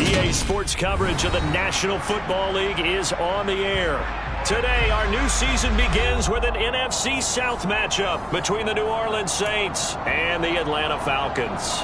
EA Sports coverage of the National Football League is on the air. Today, our new season begins with an NFC South matchup between the New Orleans Saints and the Atlanta Falcons.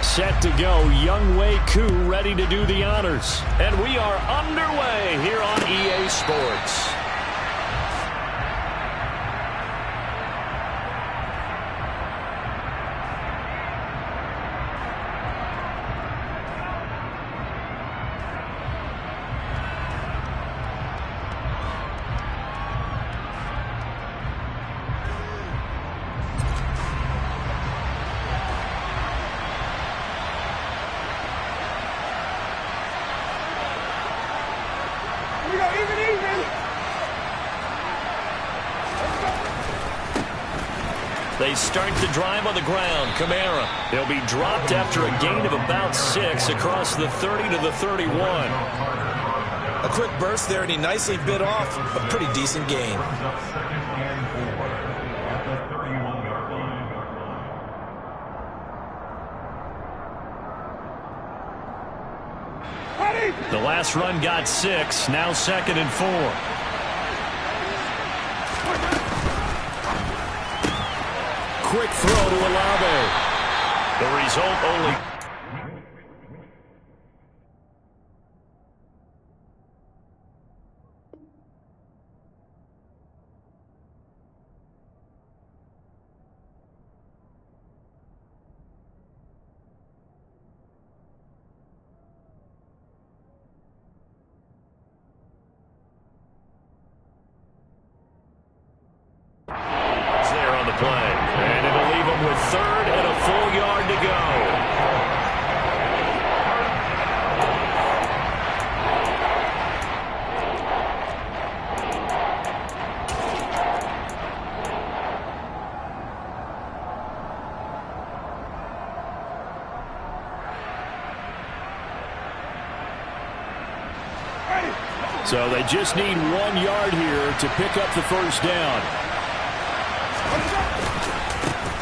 Set to go, Younghoe Koo ready to do the honors. And we are underway here on EA Sports. They start the drive on the ground. Kamara. He'll be dropped after a gain of about 6 across the 30 to the 31. A quick burst there, and he nicely bit off a pretty decent gain. The last run got 6. Now 2nd and 4. Quick throw to Olave. The result only. There on the play. And it'll leave him with 3rd and a full yard to go. So they just need 1 yard here to pick up the first down.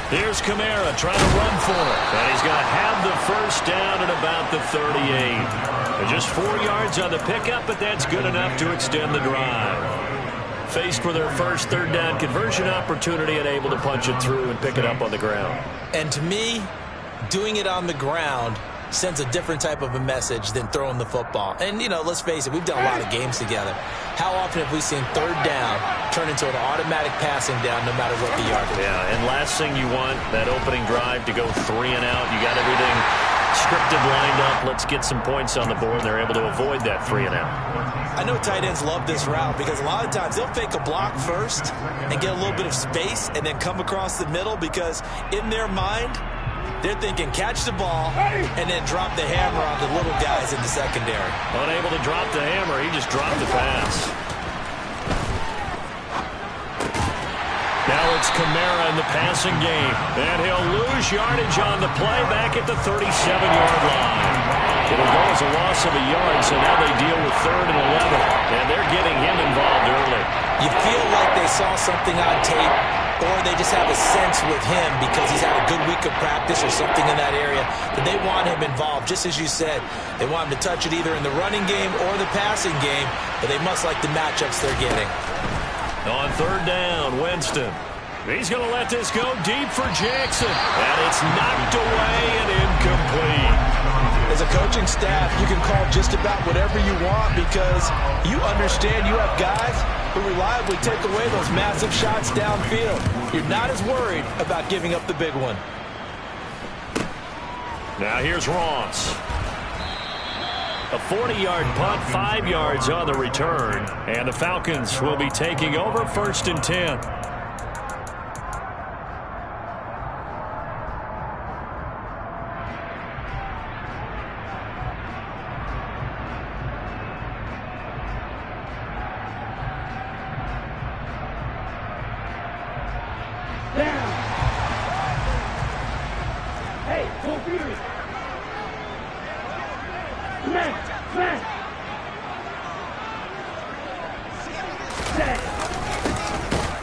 Here's Kamara trying to run for it. And he's going to have the first down at about the 38. They're just 4 yards on the pickup, but that's good enough to extend the drive. Faced with their first 3rd down conversion opportunity and able to punch it through and pick it up on the ground. And to me, doing it on the ground sends a different type of a message than throwing the football. And, you know, let's face it, we've done a lot of games together. How often have we seen 3rd down turn into an automatic passing down no matter what the yardage? Yeah, and last thing you want, that opening drive to go 3 and out. You got everything scripted, lined up. Let's get some points on the board. They're able to avoid that 3 and out. I know tight ends love this route because a lot of times they'll fake a block first and get a little bit of space and then come across the middle because in their mind, they're thinking catch the ball and then drop the hammer on the little guys in the secondary. Unable to drop the hammer, he just dropped the pass. Now it's Kamara in the passing game. And he'll lose yardage on the play back at the 37-yard line. It'll go as a loss of a yard, so now they deal with 3rd and 11. And they're getting him involved early. You feel like they saw something on tape, or they just have a sense with him because he's had a good week of practice or something in that area that they want him involved. Just as you said, they want him to touch it either in the running game or the passing game, but they must like the matchups they're getting. On 3rd down, Winston. He's going to let this go deep for Jackson. And it's knocked away and incomplete. As a coaching staff, you can call just about whatever you want because you understand you have guys who reliably take away those massive shots downfield. You're not as worried about giving up the big one. Now here's Ross. A 40-yard punt, 5 yards on the return. And the Falcons will be taking over 1st and 10.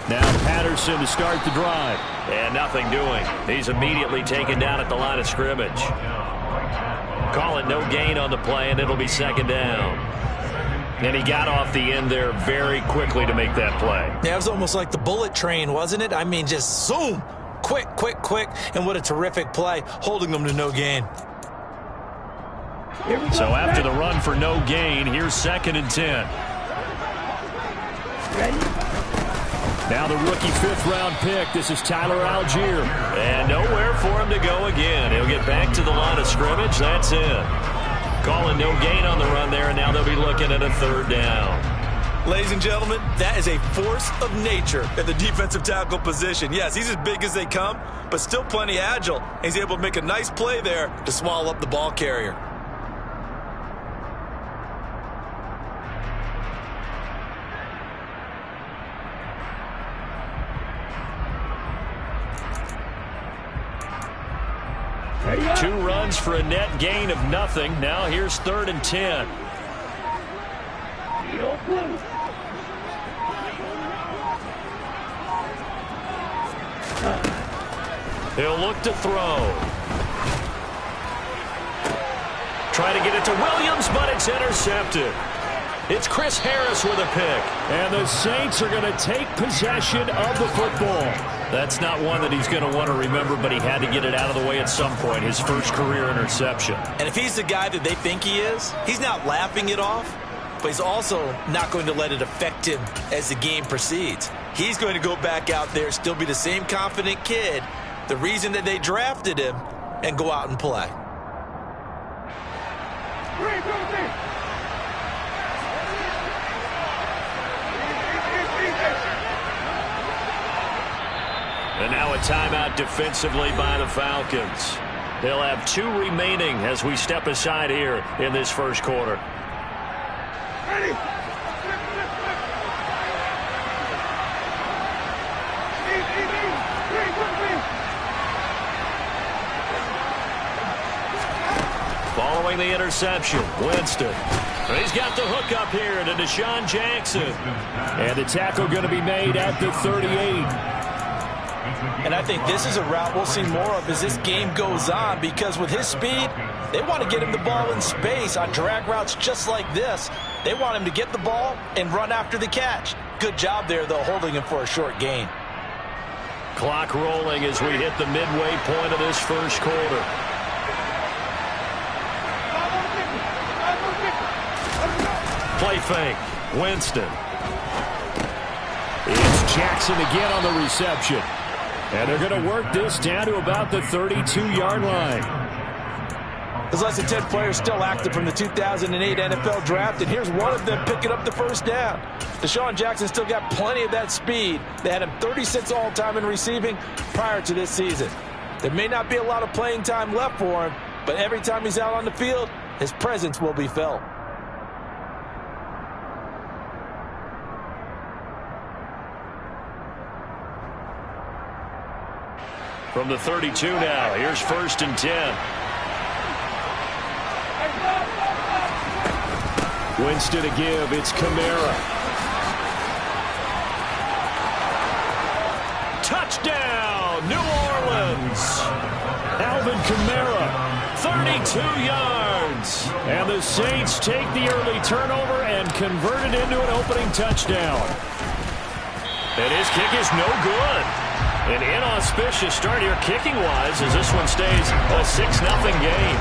Now Patterson to start the drive. And nothing doing. He's immediately taken down at the line of scrimmage. Call it no gain on the play, and it'll be second down. And he got off the end there very quickly to make that play. Yeah, it was almost like the bullet train, wasn't it? I mean, just zoom. Quick, quick, quick. And what a terrific play, holding them to no gain. So after the run for no gain, here's 2nd and 10. Now the rookie 5th-round pick. This is Tyler Algier. And nowhere for him to go again. He'll get back to the line of scrimmage. That's it. Calling no gain on the run there, and now they'll be looking at a 3rd down. Ladies and gentlemen, that is a force of nature at the defensive tackle position. Yes, he's as big as they come, but still plenty agile. He's able to make a nice play there to swallow up the ball carrier. Two runs for a net gain of nothing. Now here's 3rd and 10. He'll look to throw. Try to get it to Williams, but it's intercepted. It's Chris Harris with a pick. And the Saints are going to take possession of the football. That's not one that he's going to want to remember, but he had to get it out of the way at some point, his first career interception. And if he's the guy that they think he is, he's not laughing it off, but he's also not going to let it affect him as the game proceeds. He's going to go back out there, still be the same confident kid, the reason that they drafted him, and go out and play. And now a timeout defensively by the Falcons. They'll have 2 remaining as we step aside here in this first quarter. Ready. Following the interception, Winston. He's got the hook up here to Deshaun Jackson. And the tackle going to be made at the 38. And I think this is a route we'll see more of as this game goes on, because with his speed, they want to get him the ball in space on drag routes just like this. They want him to get the ball and run after the catch. Good job there, though, holding him for a short gain. Clock rolling as we hit the midway point of this first quarter. Play fake. Winston. It's Jackson again on the reception. And they're going to work this down to about the 32-yard line. There's less than 10 players still active from the 2008 NFL Draft, and here's one of them picking up the first down. Deshaun Jackson still got plenty of that speed. They had him 36 all-time in receiving prior to this season. There may not be a lot of playing time left for him, but every time he's out on the field, his presence will be felt. From the 32 now, here's 1st and 10. Winston to give, it's Kamara. Touchdown, New Orleans. Alvin Kamara, 32 yards. And the Saints take the early turnover and convert it into an opening touchdown. And his kick is no good. An inauspicious start here kicking-wise as this one stays a 6-0 game.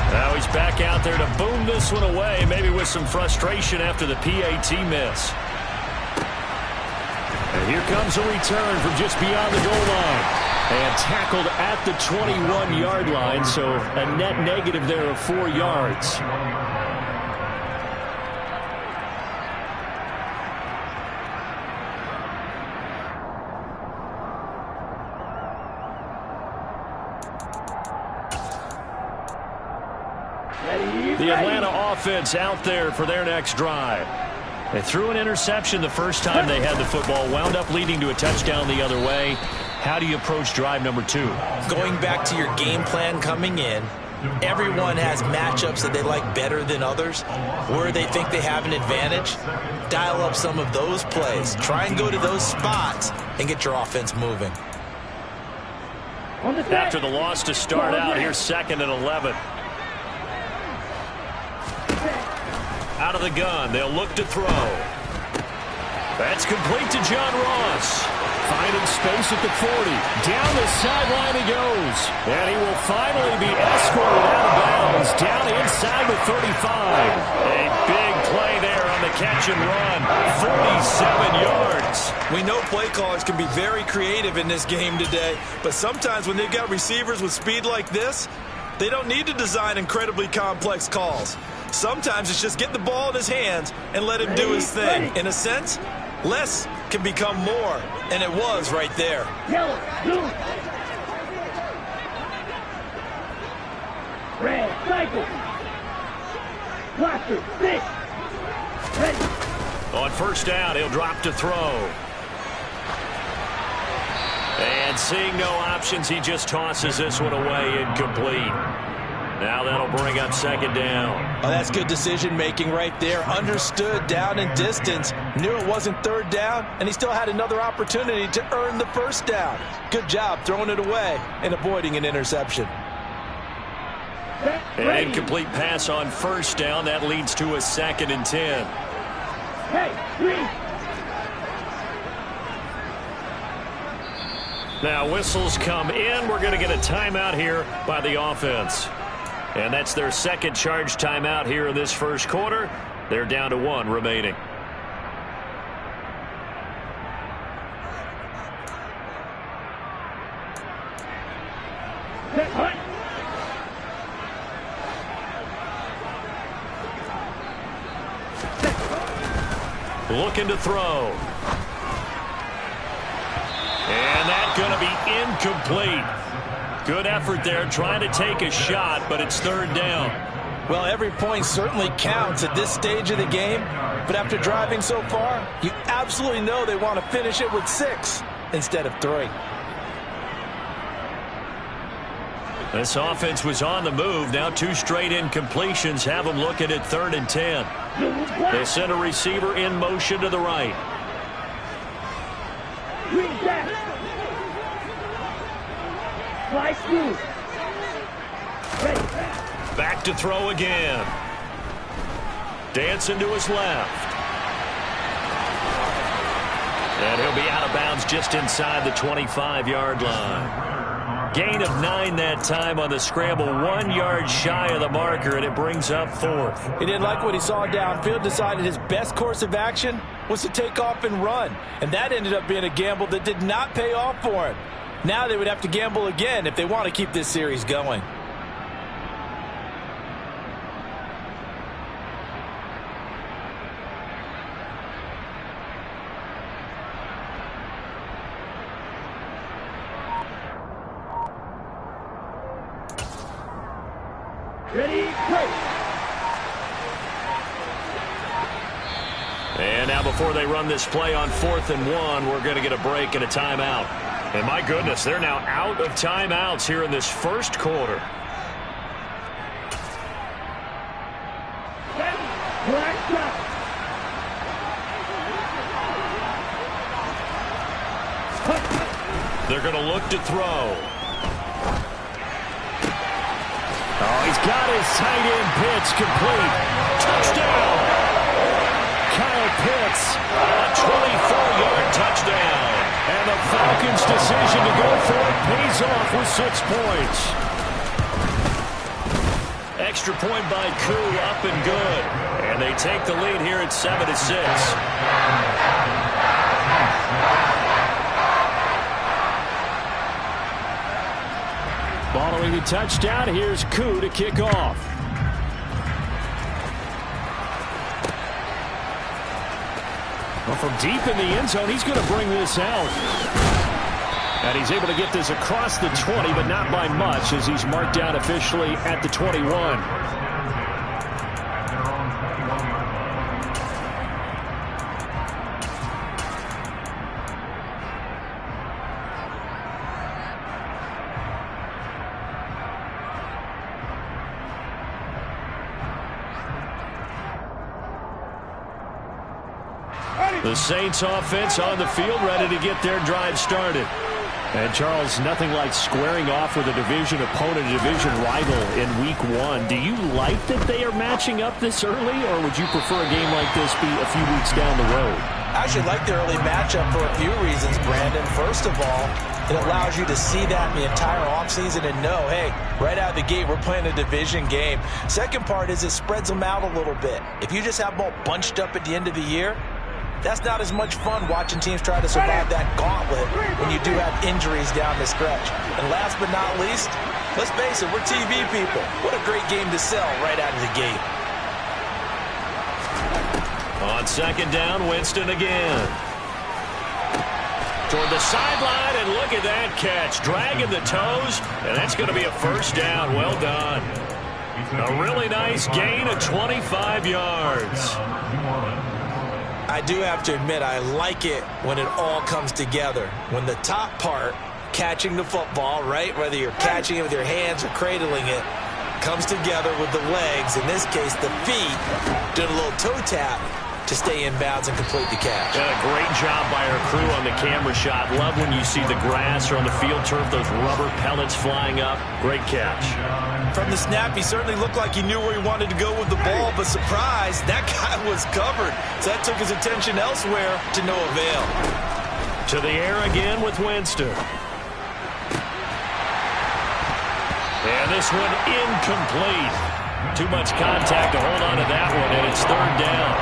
Now he's back out there to boom this one away, maybe with some frustration after the PAT miss. And here comes a return from just beyond the goal line. And tackled at the 21-yard line, so a net negative there of 4 yards. The Atlanta offense out there for their next drive. They threw an interception the first time they had the football, wound up leading to a touchdown the other way. How do you approach drive number 2? Going back to your game plan coming in, Everyone has matchups that they like better than others, where they think they have an advantage. Dial up some of those plays. Try and go to those spots and get your offense moving. After the loss to start out, here's 2nd and 11. Out of the gun, they'll look to throw. That's complete to John Ross. Finding space at the 40. Down the sideline he goes. And he will finally be escorted out of bounds. Down inside the 35. A big play there on the catch and run. 47 yards. We know play callers can be very creative in this game today, but sometimes when they've got receivers with speed like this, they don't need to design incredibly complex calls. Sometimes it's just get the ball in his hands and let him do his thing. In a sense, less can become more, and it was right there. Yellow, blue. Red, cycle. Blaster, 6. Ready. On first down, he'll drop to throw. And seeing no options, he just tosses this one away incomplete. Now that'll bring up 2nd down. Oh, that's good decision-making right there. Understood down and distance. Knew it wasn't 3rd down, and he still had another opportunity to earn the 1st down. Good job throwing it away and avoiding an interception. An incomplete pass on first down. That leads to a 2nd and 10. Hey, 3. Now whistles come in. We're going to get a timeout here by the offense. And that's their 2nd charge timeout here in this first quarter. They're down to 1 remaining. Looking to throw. And that's going to be incomplete. Good effort there, trying to take a shot, but it's 3rd down. Well, every point certainly counts at this stage of the game, but after driving so far, you absolutely know they want to finish it with 6 instead of 3. This offense was on the move. Now 2 straight incompletions have them looking at 3rd and 10. They send a receiver in motion to the right. Green back. Fly smooth. Ready. Back to throw again. Dancing to his left. And he'll be out of bounds just inside the 25-yard line. Gain of 9 that time on the scramble. 1 yard shy of the marker, and it brings up 4th. He didn't like what he saw downfield, decided his best course of action was to take off and run. And that ended up being a gamble that did not pay off for him. Now they would have to gamble again if they want to keep this series going. Ready, go. And now before they run this play on 4th and 1, we're going to get a break and a timeout. And my goodness, they're now out of timeouts here in this first quarter. They're going to look to throw. Oh, he's got his tight end pitch complete. Touchdown! Kyle Pitts, a 24-yard touchdown. And the Falcons' decision to go for it pays off with 6 points. Extra point by Koo, up and good. And they take the lead here at 7-6. Following the touchdown, here's Koo to kick off. Well, from deep in the end zone, he's going to bring this out. And he's able to get this across the 20, but not by much, as he's marked down officially at the 21. The Saints offense on the field, ready to get their drive started. And, Charles, nothing like squaring off with a division opponent, a division rival in Week 1. Do you like that they are matching up this early, or would you prefer a game like this be a few weeks down the road? I actually like the early matchup for a few reasons, Brandon. First of all, it allows you to see that in the entire offseason and know, hey, right out of the gate, we're playing a division game. Second part is it spreads them out a little bit. If you just have them all bunched up at the end of the year, that's not as much fun watching teams try to survive that gauntlet when you do have injuries down the stretch. And last but not least, let's face it, we're TV people. What a great game to sell right out of the gate. On second down, Winston again. Toward the sideline, and look at that catch. Dragging the toes, and that's going to be a first down. Well done. A really nice gain of 25 yards. I do have to admit, I like it when it all comes together. When the top part, catching the football, right, whether you're catching it with your hands or cradling it, comes together with the legs, in this case the feet, doing a little toe tap to stay in bounds and complete the catch. Yeah, great job by our crew on the camera shot. Love when you see the grass or on the field turf, those rubber pellets flying up. Great catch. From the snap, he certainly looked like he knew where he wanted to go with the ball, but surprise, that guy was covered. So that took his attention elsewhere to no avail. To the air again with Winston. And this one incomplete. Too much contact to hold on to that one, and it's third down.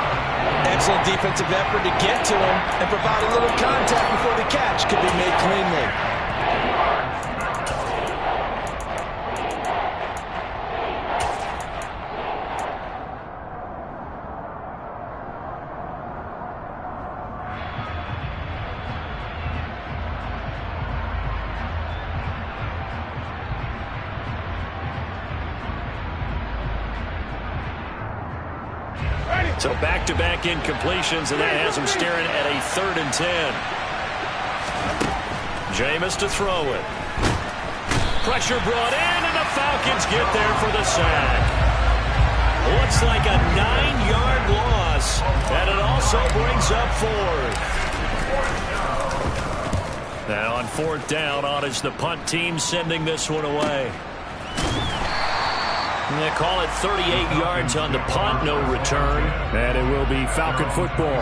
Excellent defensive effort to get to him and provide a little contact before the catch could be made cleanly. So back-to-back incompletions, and that has him staring at a 3rd and 10. Jameis to throw it. Pressure brought in, and the Falcons get there for the sack. Looks like a 9-yard loss, and it also brings up 4th. Now on 4th down, on is the punt team sending this one away. They call it 38 yards on the punt, no return. And it will be Falcon football.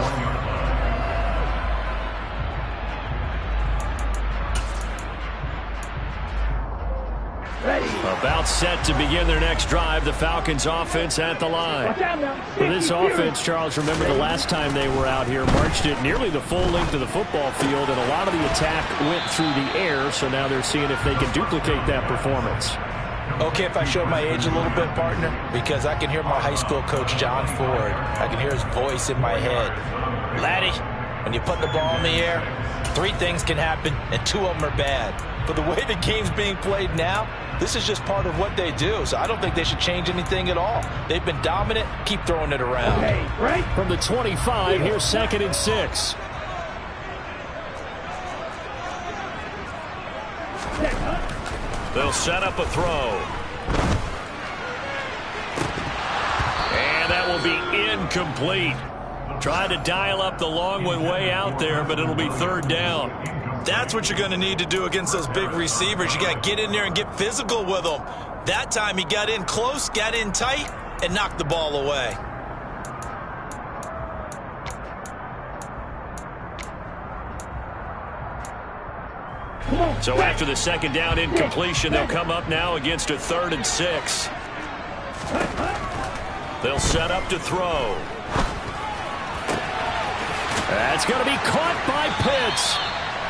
Ready. About set to begin their next drive, the Falcons offense at the line. Watch out now. For this offense, Charles, remember the last time they were out here, marched it nearly the full length of the football field, and a lot of the attack went through the air, so now they're seeing if they can duplicate that performance. Okay, if I show my age a little bit, partner, because I can hear my high school coach, John Ford. I can hear his voice in my head. Laddie, when you put the ball in the air, 3 things can happen, and 2 of them are bad. But the way the game's being played now, this is just part of what they do. So I don't think they should change anything at all. They've been dominant. Keep throwing it around. Okay, right. From the 25, here's 2nd and 6. They'll set up a throw. And that will be incomplete. Tried to dial up the long one way out there, but it'll be 3rd down. That's what you're going to need to do against those big receivers. You got to get in there and get physical with them. That time he got in close, got in tight, and knocked the ball away. So after the 2nd down incompletion, they'll come up now against a 3rd and 6. They'll set up to throw. That's going to be caught by Pitts.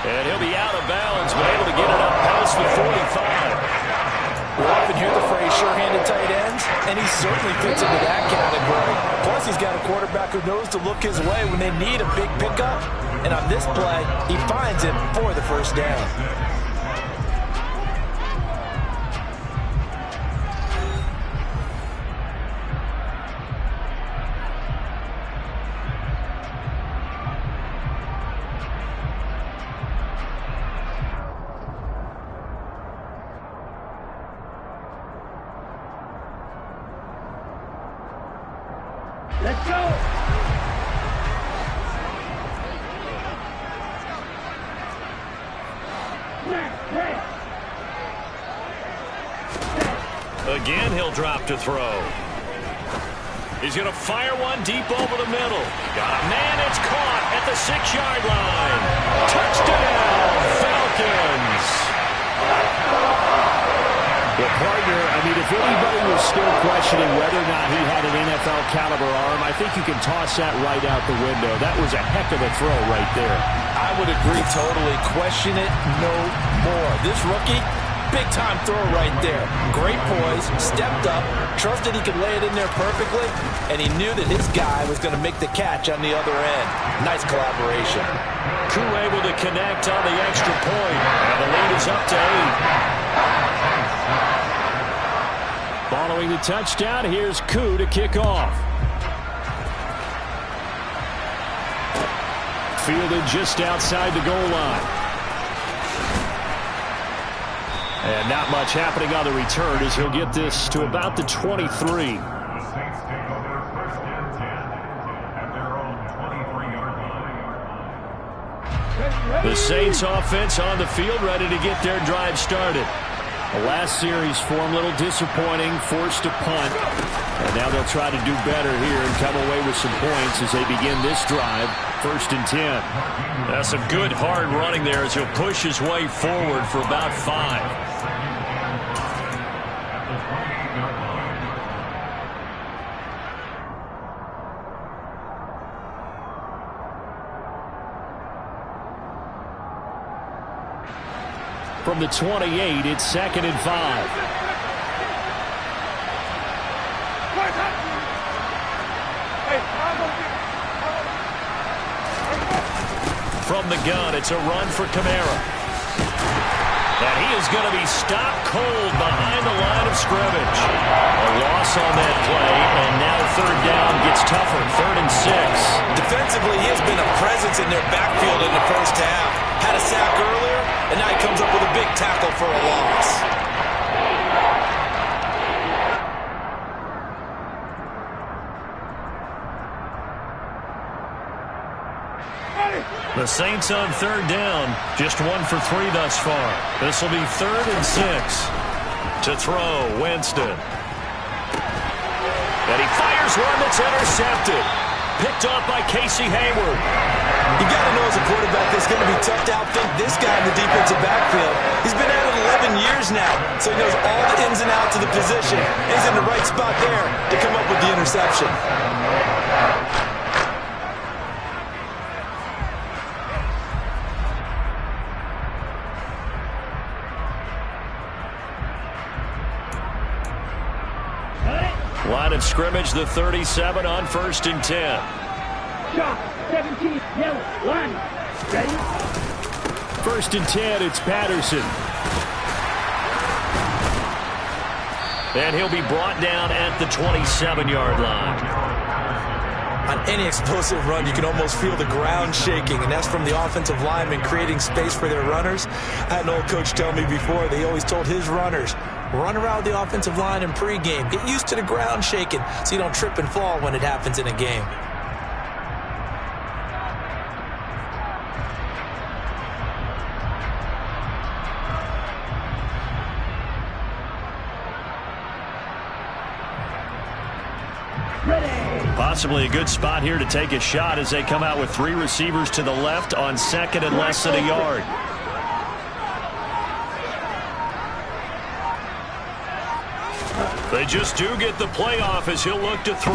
And he'll be out of bounds, but able to get it up past the 45. We often hear the phrase sure-handed tight ends, and he certainly fits into that category. Plus, he's got a quarterback who knows to look his way when they need a big pickup. And on this play, he finds it for the first down. Let's go. Again, he'll drop to throw. He's going to fire one deep over the middle. Got a man. It's caught at the 6-yard line. Touchdown, Falcons. Well, partner, I mean, if anybody was still questioning whether or not he had an NFL caliber arm, I think you can toss that right out the window. That was a heck of a throw right there. I would agree totally. Question it no more. This rookie, big-time throw right there. Great poise, stepped up, trusted he could lay it in there perfectly, and he knew that his guy was going to make the catch on the other end. Nice collaboration. Koo able to connect on the extra point, and the lead is up to 8. Following the touchdown, here's Koo to kick off. Fielded just outside the goal line. And not much happening on the return as he'll get this to about the 23. The Saints offense on the field, ready to get their drive started. The last series form a little disappointing, forced to punt. And now they'll try to do better here and come away with some points as they begin this drive, 1st and 10. That's some good hard running there as he'll push his way forward for about 5. From the 28, it's 2nd and 5. From the gun, it's a run for Kamara. And he is going to be stopped cold behind the line of scrimmage. A loss on that play, and now 3rd down gets tougher, 3rd and 6. Defensively, he has been a presence in their backfield in the first half. Had a sack earlier, and now he comes up with a big tackle for a loss. The Saints on 3rd down, just 1 for 3 thus far. This will be 3rd and 6. To throw, Winston. And he fires one that's intercepted. Picked off by Casey Hayward. You got to know as a quarterback it's going to be tough to outthink this guy in the defensive backfield. He's been at it 11 years now, so he knows all the ins and outs of the position. He's in the right spot there to come up with the interception. Line of scrimmage, the 37 on 1st and 10. Shot, 17, yellow, line. Ready? 1st and 10, it's Patterson. And he'll be brought down at the 27-yard line. On any explosive run, you can almost feel the ground shaking, and that's from the offensive linemen creating space for their runners. I had an old coach tell me before, they always told his runners, run around the offensive line in pregame. Get used to the ground shaking so you don't trip and fall when it happens in a game. Possibly a good spot here to take a shot as they come out with 3 receivers to the left on 2nd and less than a yard. They just do get the playoff as he'll look to throw.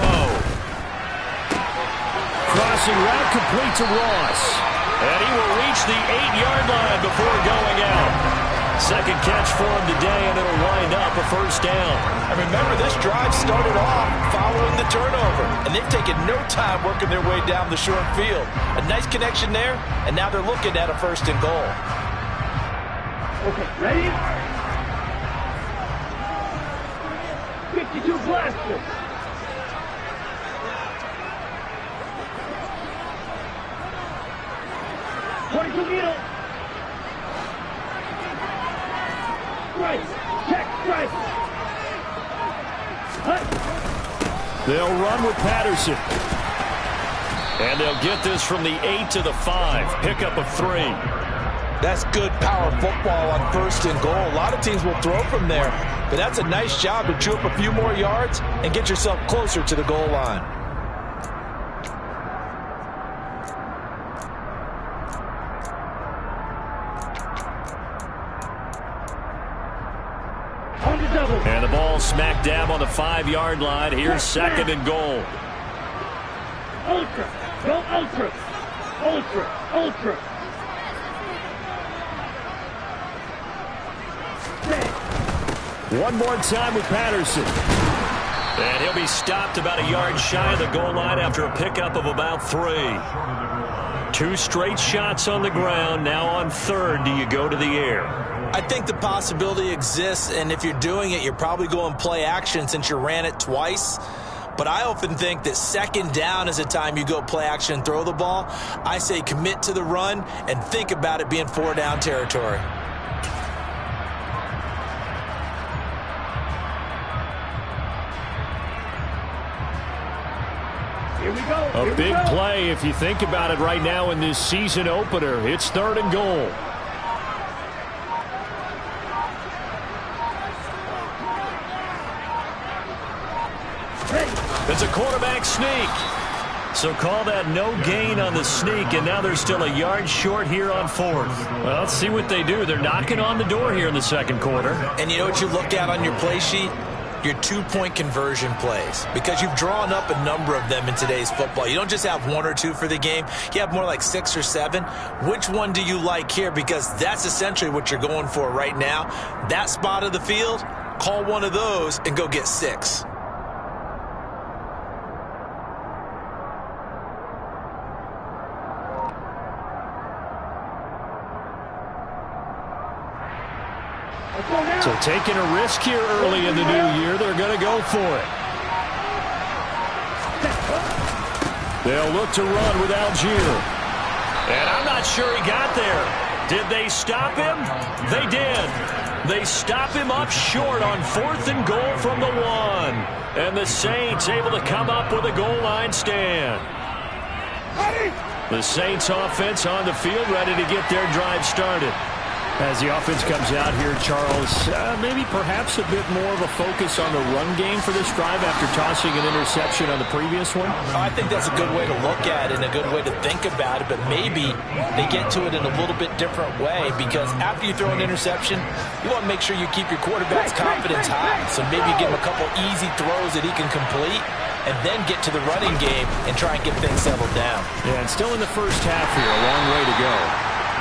Crossing route complete to Ross. And he will reach the 8-yard line before going out. Second catch for him today, and it'll wind up a 1st down. And remember, this drive started off following the turnover, and they've taken no time working their way down the short field. A nice connection there, and now they're looking at a 1st and goal. Okay, ready? 52 blaster. Needle. Right. Check. Right. They'll run with Patterson. And they'll get this from the 8 to the 5. Pickup of 3. That's good power football on 1st and goal. A lot of teams will throw from there. but that's a nice job to chew up a few more yards and get yourself closer to the goal line. And the ball smack dab on the 5-yard line. Here's 2nd and goal. Ultra. Go ultra. Ultra. Ultra. One more time with Patterson. And he'll be stopped about a yard shy of the goal line after a pickup of about 3. 2 straight shots on the ground. Now on 3rd, do you go to the air? I think the possibility exists, and if you're doing it, you're probably going play action since you ran it twice. But I often think that 2nd down is the time you go play action and throw the ball. I say commit to the run and think about it being 4-down territory. Here we go. A big play if you think about it right now in this season opener. It's 3rd and goal. It's a quarterback sneak. So call that no gain on the sneak, and now they're still a yard short here on 4th. Well, let's see what they do. They're knocking on the door here in the 2nd quarter. And you know what you look at on your play sheet? Your 2-point conversion plays, because you've drawn up a number of them in today's football. You don't just have 1 or 2 for the game. You have more like 6 or 7. Which one do you like here? Because that's essentially what you're going for right now. That spot of the field, call one of those and go get 6. So taking a risk here early in the new year, they're going to go for it. They'll look to run with Algier. And I'm not sure he got there. Did they stop him? They did. They stop him up short on 4th and goal from the 1. And the Saints able to come up with a goal line stand. The Saints offense on the field ready to get their drive started. As the offense comes out here, Charles, maybe perhaps a bit more of a focus on the run game for this drive after tossing an interception on the previous one? I think that's a good way to look at it and a good way to think about it, but maybe they get to it in a little bit different way, because after you throw an interception, you want to make sure you keep your quarterback's confidence high. So maybe you give him a couple easy throws that he can complete, and then get to the running game and try and get things settled down. Yeah, and still in the first half here, a long way to go.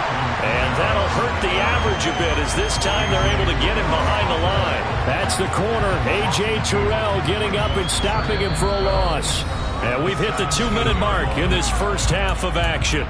And that'll hurt the average a bit, as this time they're able to get him behind the line. That's the corner. A.J. Terrell getting up and stopping him for a loss. And we've hit the 2-minute mark in this first half of action.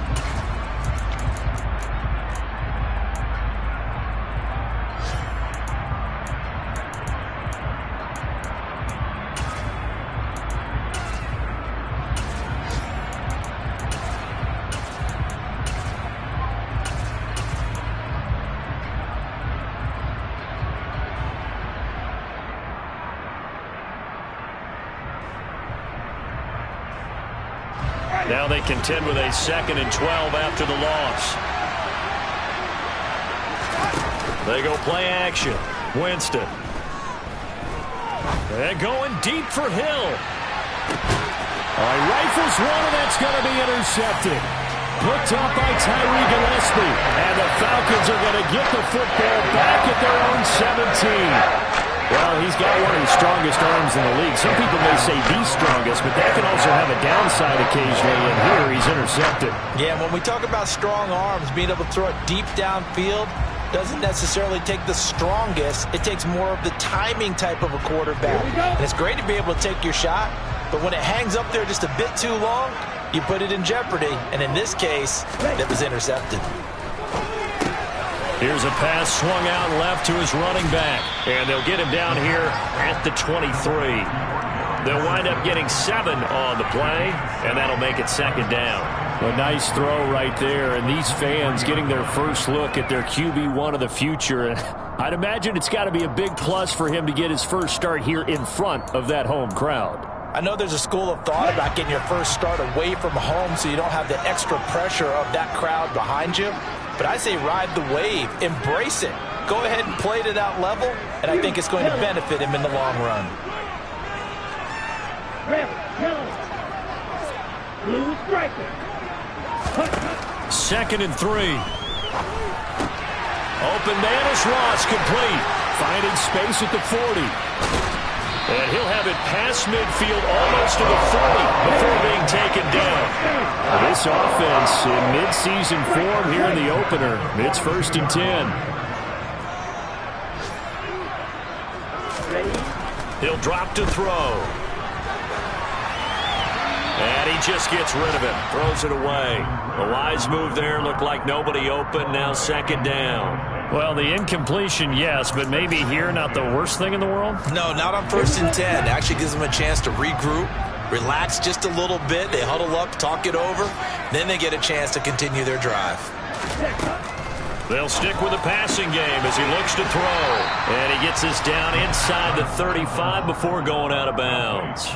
Now they contend with a 2nd and 12 after the loss. They go play action. Winston. They're going deep for Hill. All right, rifles one, and that's going to be intercepted. Picked up by Tyree Gillespie. And the Falcons are going to get the football back at their own 17. Well, he's got one of the strongest arms in the league. Some people may say the strongest, but that can also have a downside occasionally, and here he's intercepted. Yeah, when we talk about strong arms, being able to throw it deep downfield doesn't necessarily take the strongest. It takes more of the timing type of a quarterback. And it's great to be able to take your shot, but when it hangs up there just a bit too long, you put it in jeopardy. And in this case, it was intercepted. Here's a pass swung out left to his running back. And they'll get him down here at the 23. They'll wind up getting 7 on the play, and that'll make it 2nd down. A nice throw right there, and these fans getting their first look at their QB1 of the future. I'd imagine it's got to be a big plus for him to get his first start here in front of that home crowd. I know there's a school of thought about getting your first start away from home so you don't have the extra pressure of that crowd behind you. But I say ride the wave, embrace it. go ahead and play to that level, and I think it's going to benefit him in the long run. Blue striker. 2nd and 3. Open man is Ross, complete. Finding space at the 40. And he'll have it past midfield almost to the 40 before being taken down. This offense in mid-season form here in the opener. It's 1st and 10. He'll drop to throw. And he just gets rid of it. Throws it away. A wise move there. Looked like nobody open. Now 2nd down. Well, the incompletion, yes, but maybe here not the worst thing in the world? No, not on 1st and 10. Actually gives them a chance to regroup, relax just a little bit. They huddle up, talk it over. Then they get a chance to continue their drive. They'll stick with the passing game as he looks to throw. And he gets this down inside the 35 before going out of bounds.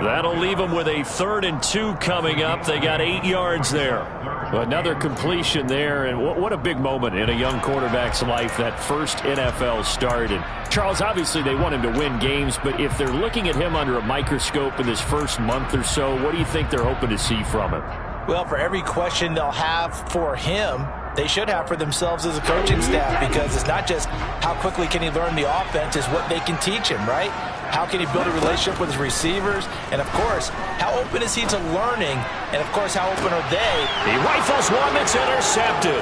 That'll leave them with a 3rd and 2 coming up. They got 8 yards there. Another completion there, and what a big moment in a young quarterback's life, that first NFL start. And Charles, obviously they want him to win games, but if they're looking at him under a microscope in this first month or so, what do you think they're hoping to see from him? Well, for every question they'll have for him, they should have for themselves as a coaching staff, because it's not just how quickly can he learn the offense, it's what they can teach him, right? How can he build a relationship with his receivers? And, of course, how open is he to learning? And, of course, how open are they? He rifles one that's intercepted.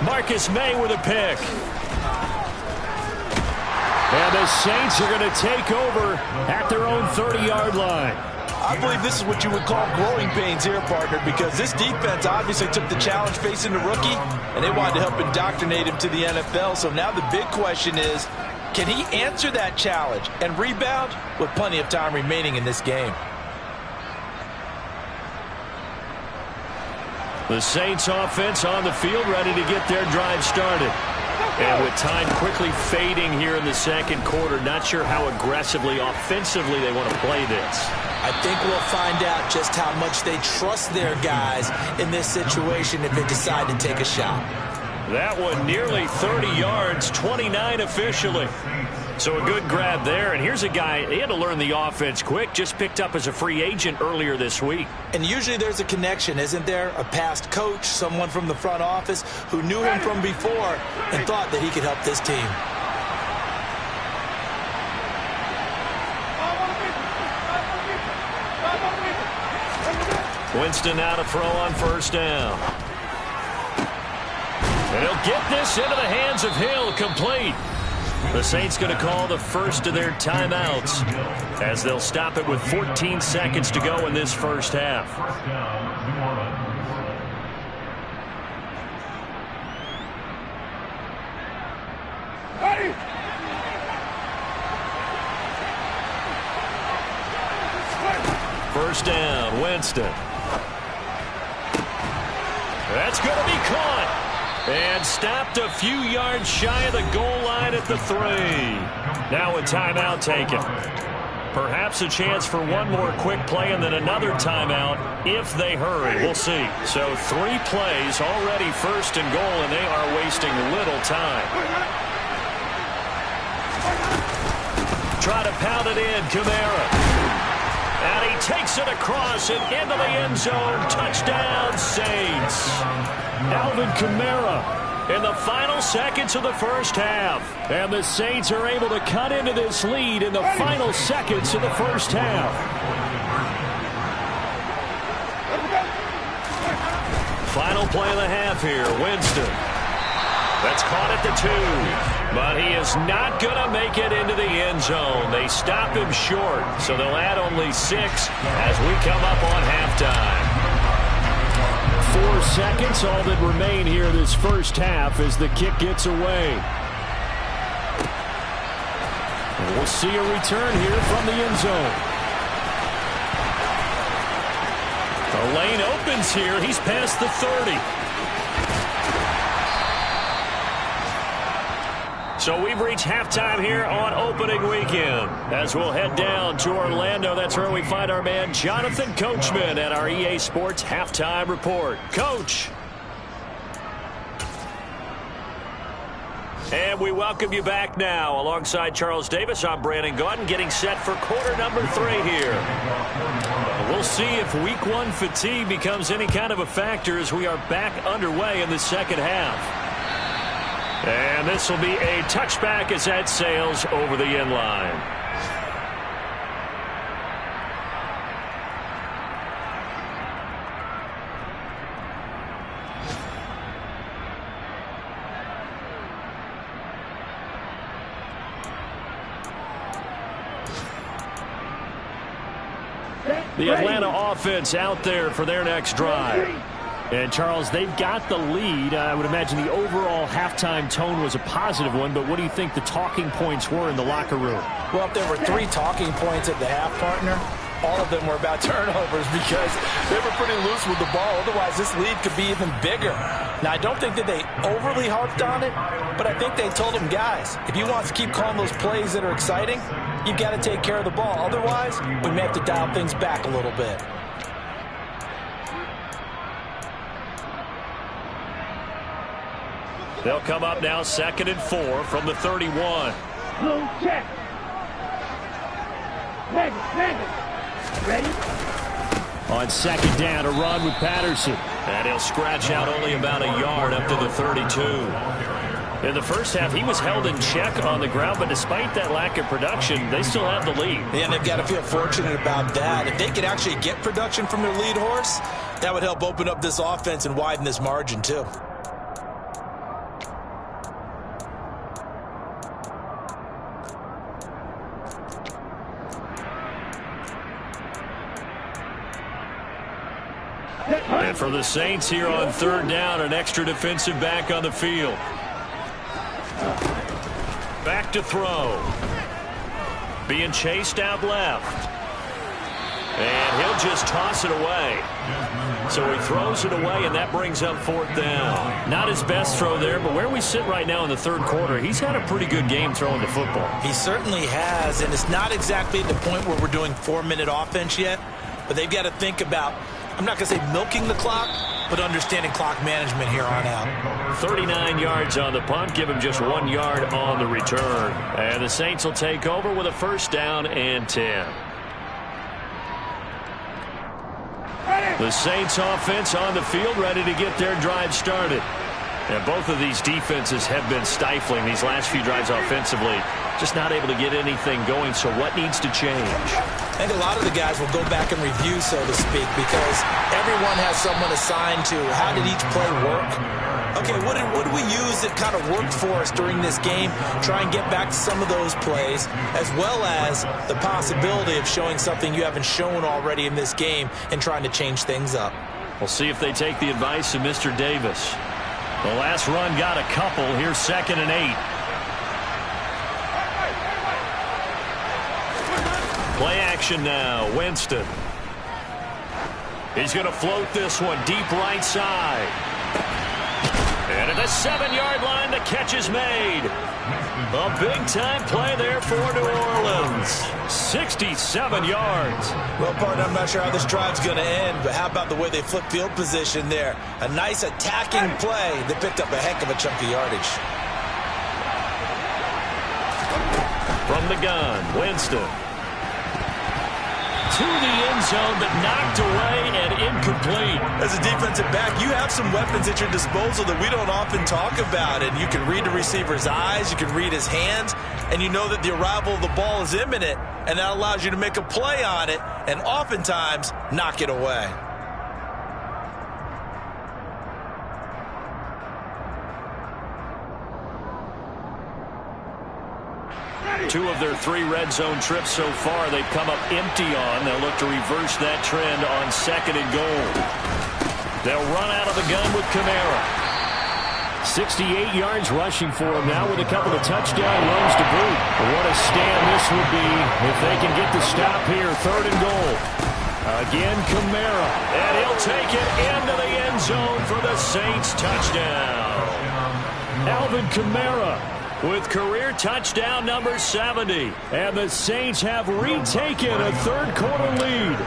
Marcus May with a pick. And the Saints are going to take over at their own 30-yard line. I believe this is what you would call growing pains here, partner, because this defense obviously took the challenge facing the rookie, and they wanted to help indoctrinate him to the NFL. So now the big question is, can he answer that challenge and rebound with plenty of time remaining in this game? The Saints offense on the field, ready to get their drive started. And with time quickly fading here in the 2nd quarter, not sure how aggressively, offensively they want to play this. I think we'll find out just how much they trust their guys in this situation if they decide to take a shot. That one nearly 30 yards, 29 officially. So a good grab there. And here's a guy, he had to learn the offense quick, just picked up as a free agent earlier this week. And usually there's a connection, isn't there? A past coach, someone from the front office who knew him from before and thought that he could help this team. Winston now to throw on 1st down. And he'll get this into the hands of Hill, complete. The Saints going to call the first of their timeouts as they'll stop it with 14 seconds to go in this first half. Ready. First down, Winston. That's going to be caught. And stopped a few yards shy of the goal line at the 3. Now a timeout taken. Perhaps a chance for one more quick play and then another timeout if they hurry. We'll see. So 3 plays already 1st and goal, and they are wasting little time. Try to pound it in, Kamara. And he takes it across and into the end zone. Touchdown, Saints. Alvin Kamara in the final seconds of the first half. And the Saints are able to cut into this lead in the final seconds of the first half. Final play of the half here, Winston. That's caught at the 2. But he is not going to make it into the end zone. They stop him short, so they'll add only 6 as we come up on halftime. 4 seconds, all that remain here this first half as the kick gets away. And we'll see a return here from the end zone. The lane opens here. He's past the 30. So we've reached halftime here on opening weekend. As we'll head down to Orlando, that's where we find our man Jonathan Coachman at our EA Sports Halftime Report. Coach. And we welcome you back now. Alongside Charles Davis, I'm Brandon Gaudin, getting set for quarter number 3 here. We'll see if week 1 fatigue becomes any kind of a factor as we are back underway in the second half. And this will be a touchback as that sails over the end line. The Atlanta offense out there for their next drive. And, Charles, they've got the lead. I would imagine the overall halftime tone was a positive one, but what do you think the talking points were in the locker room? Well, if there were 3 talking points at the half, partner, all of them were about turnovers because they were pretty loose with the ball. Otherwise, this lead could be even bigger. Now, I don't think that they overly harped on it, but I think they told them, guys, if you want to keep calling those plays that are exciting, you've got to take care of the ball. Otherwise, we may have to dial things back a little bit. They'll come up now 2nd and 4 from the 31. Blue check. Negative. Ready? On 2nd down, a run with Patterson. And he'll scratch out only about a yard up to the 32. In the first half, he was held in check on the ground, but despite that lack of production, they still have the lead. And they've got to feel fortunate about that. If they could actually get production from their lead horse, that would help open up this offense and widen this margin too. And for the Saints here on 3rd down, an extra defensive back on the field. Back to throw. Being chased out left. And he'll just toss it away. So he throws it away, and that brings up 4th down. Not his best throw there, but where we sit right now in the 3rd quarter, he's had a pretty good game throwing the football. He certainly has, and it's not exactly at the point where we're doing 4-minute offense yet, but they've got to think about, I'm not going to say milking the clock, but understanding clock management here on out. 39 yards on the punt, give him just 1 yard on the return. And the Saints will take over with a 1st down and 10. The Saints offense on the field, ready to get their drive started. And both of these defenses have been stifling these last few drives offensively. Just not able to get anything going, so what needs to change? I think a lot of the guys will go back and review, so to speak, because everyone has someone assigned to how did each play work. Okay, what do we use that kind of worked for us during this game? Try and get back to some of those plays, as well as the possibility of showing something you haven't shown already in this game and trying to change things up. We'll see if they take the advice of Mr. Davis. The last run got a couple. Here's 2nd and 8. Play action now. Winston. He's going to float this one deep right side. And at the 7-yard line, the catch is made. A big-time play there for New Orleans. 67 yards. Well, partner, I'm not sure how this drive's going to end, but how about the way they flip field position there? A nice attacking play that picked up a heck of a chunk of yardage. From the gun, Winston. To the end zone, but knocked away and incomplete. As a defensive back, you have some weapons at your disposal that we don't often talk about. And you can read the receiver's eyes, you can read his hands, and you know that the arrival of the ball is imminent, and that allows you to make a play on it and oftentimes knock it away. Two of their 3 red zone trips so far they've come up empty on. They'll look to reverse that trend on 2nd and goal. They'll run out of the gun with Kamara. 68 yards rushing for him now with a couple of touchdown runs to boot. What a stand this would be if they can get the stop here. 3rd and goal. Again, Kamara. And he'll take it into the end zone for the Saints touchdown. Alvin Kamara with career touchdown number 70. And the Saints have retaken a 3rd quarter lead.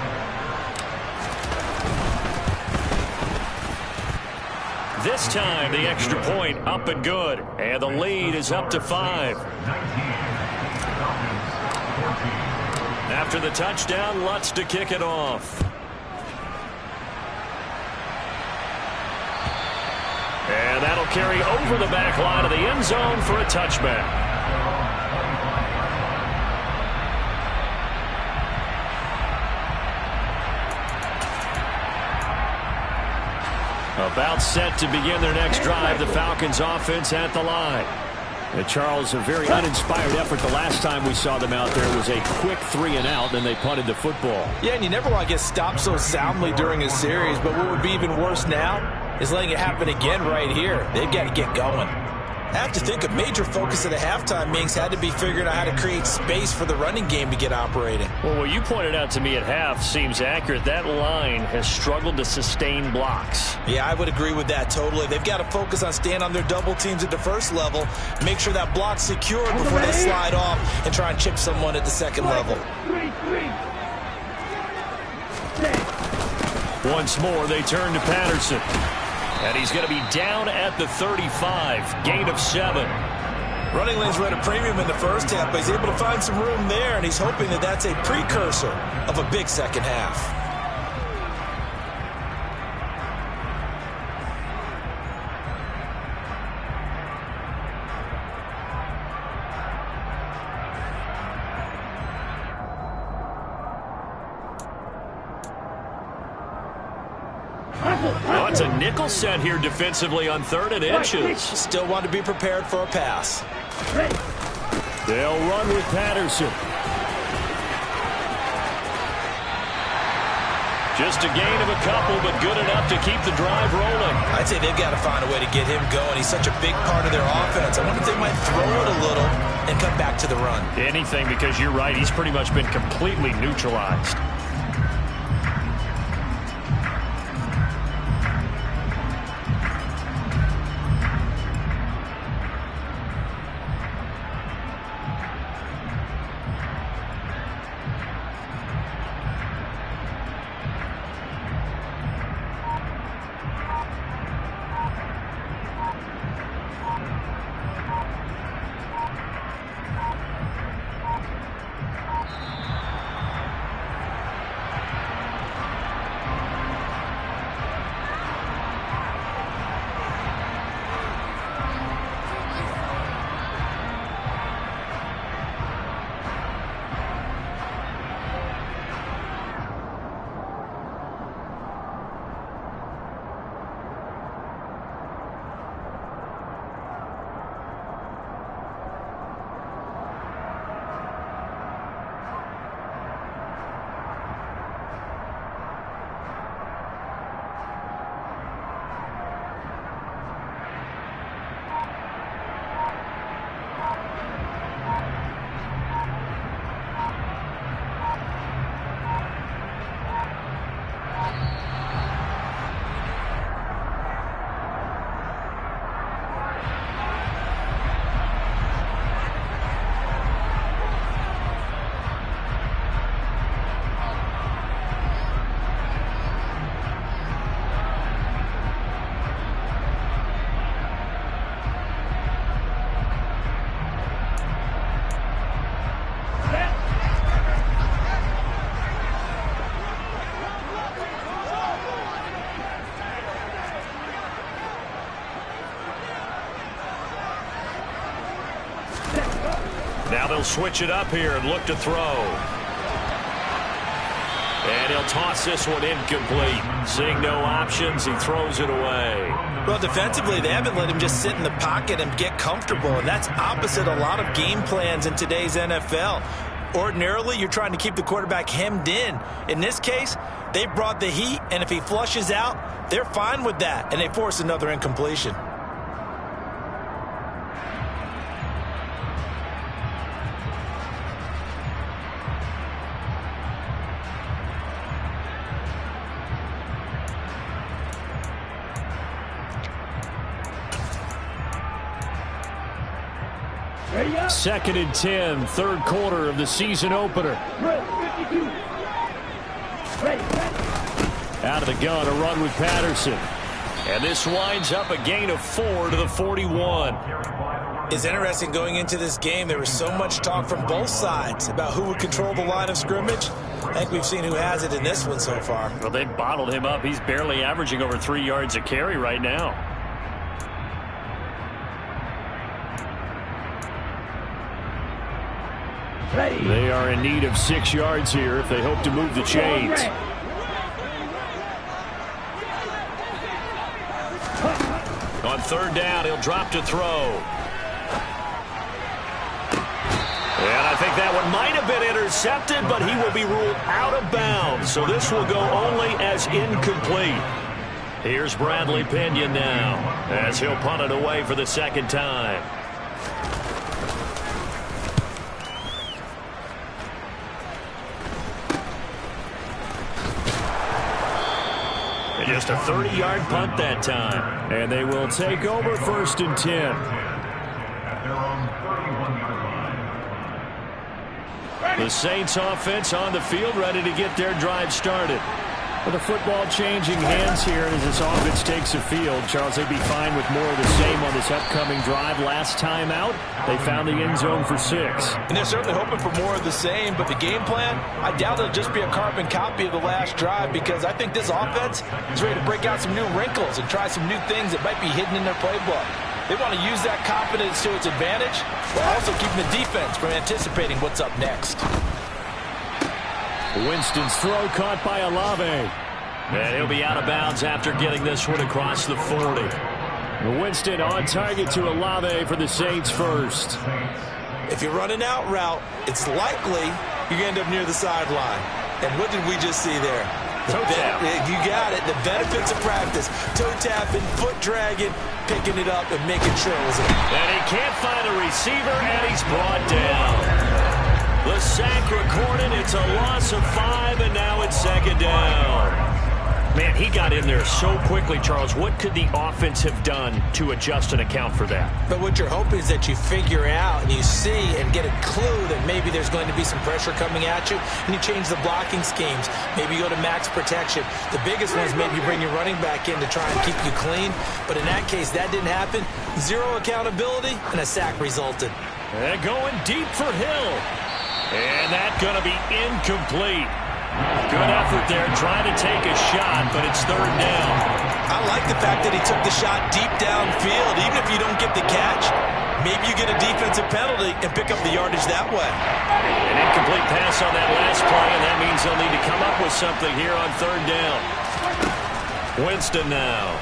This time, the extra point up and good. And the lead is up to 5. After the touchdown, Lutz to kick it off. And that'll carry over the back line of the end zone for a touchback. About set to begin their next drive, the Falcons offense at the line. And Charles, a very uninspired effort the last time we saw them out there. It was a quick 3 and out, and they punted the football. Yeah, and you never want to get stopped so soundly during a series, but what would be even worse now is letting it happen again right here. They've got to get going. I have to think a major focus of the halftime meetings had to be figuring out how to create space for the running game to get operating. Well, what you pointed out to me at half seems accurate. That line has struggled to sustain blocks. Yeah, I would agree with that totally. They've got to focus on staying on their double teams at the first level, make sure that block's secured before they slide off and try and chip someone at the second level. Once more, they turn to Patterson. And he's going to be down at the 35. Gain of 7. Running lanes were at a premium in the first half, but he's able to find some room there, and he's hoping that that's a precursor of a big second half. Oh, it's a nickel set here defensively on 3rd and inches. Still want to be prepared for a pass. They'll run with Patterson. Just a gain of a couple, but good enough to keep the drive rolling. I'd say they've got to find a way to get him going. He's such a big part of their offense. I wonder if they might throw it a little and come back to the run. Anything, because you're right. He's pretty much been completely neutralized. Now they'll switch it up here and look to throw. And he'll toss this one incomplete. Seeing no options, he throws it away. Well, defensively, they haven't let him just sit in the pocket and get comfortable, and that's opposite a lot of game plans in today's NFL. Ordinarily, you're trying to keep the quarterback hemmed in. In this case, they brought the heat, and if he flushes out, they're fine with that, and they force another incompletion. Second and 10, third quarter of the season opener. Out of the gun, a run with Patterson. And this winds up a gain of 4 to the 41. It's interesting going into this game. There was so much talk from both sides about who would control the line of scrimmage. I think we've seen who has it in this one so far. Well, they bottled him up. He's barely averaging over 3 yards a carry right now. Ready. They are in need of 6 yards here if they hope to move the chains. On third down, he'll drop to throw. And I think that one might have been intercepted, but he will be ruled out of bounds. So this will go only as incomplete. Here's Bradley Pinion now as he'll punt it away for the second time. And just a 30-yard punt that time. And they will take over 1st and 10. The Saints offense on the field, ready to get their drive started. With the football changing hands here as this offense takes the field, Charles, they'd be fine with more of the same on this upcoming drive. Last time out, they found the end zone for 6. And they're certainly hoping for more of the same, but the game plan, I doubt it'll just be a carbon copy of the last drive, because I think this offense is ready to break out some new wrinkles and try some new things that might be hidden in their playbook. They want to use that confidence to its advantage, while also keeping the defense from anticipating what's up next. Winston's throw caught by Olave. And he'll be out of bounds after getting this one across the 40. Winston on target to Olave for the Saints first. If you're running out route, it's likely you're going to end up near the sideline. And what did we just see there? Toe tap. You got it. The benefits of practice. Toe tapping, foot dragging, picking it up, and making sure it was in. And he can't find a receiver, and he's brought down. The sack recorded. It's a loss of 5, and now it's 2nd down. Man, he got in there so quickly, Charles. What could the offense have done to adjust and account for that? But what you're hoping is that you figure out and you see and get a clue that maybe there's going to be some pressure coming at you, and you change the blocking schemes. Maybe you go to max protection. The biggest one is maybe you bring your running back in to try and keep you clean. But in that case, that didn't happen. 0 accountability, and a sack resulted. And going deep for Hill. And that's going to be incomplete. Good effort there, trying to take a shot, but it's 3rd down. I like the fact that he took the shot deep downfield. Even if you don't get the catch, maybe you get a defensive penalty and pick up the yardage that way. An incomplete pass on that last play, and that means they'll need to come up with something here on 3rd down. Winston now.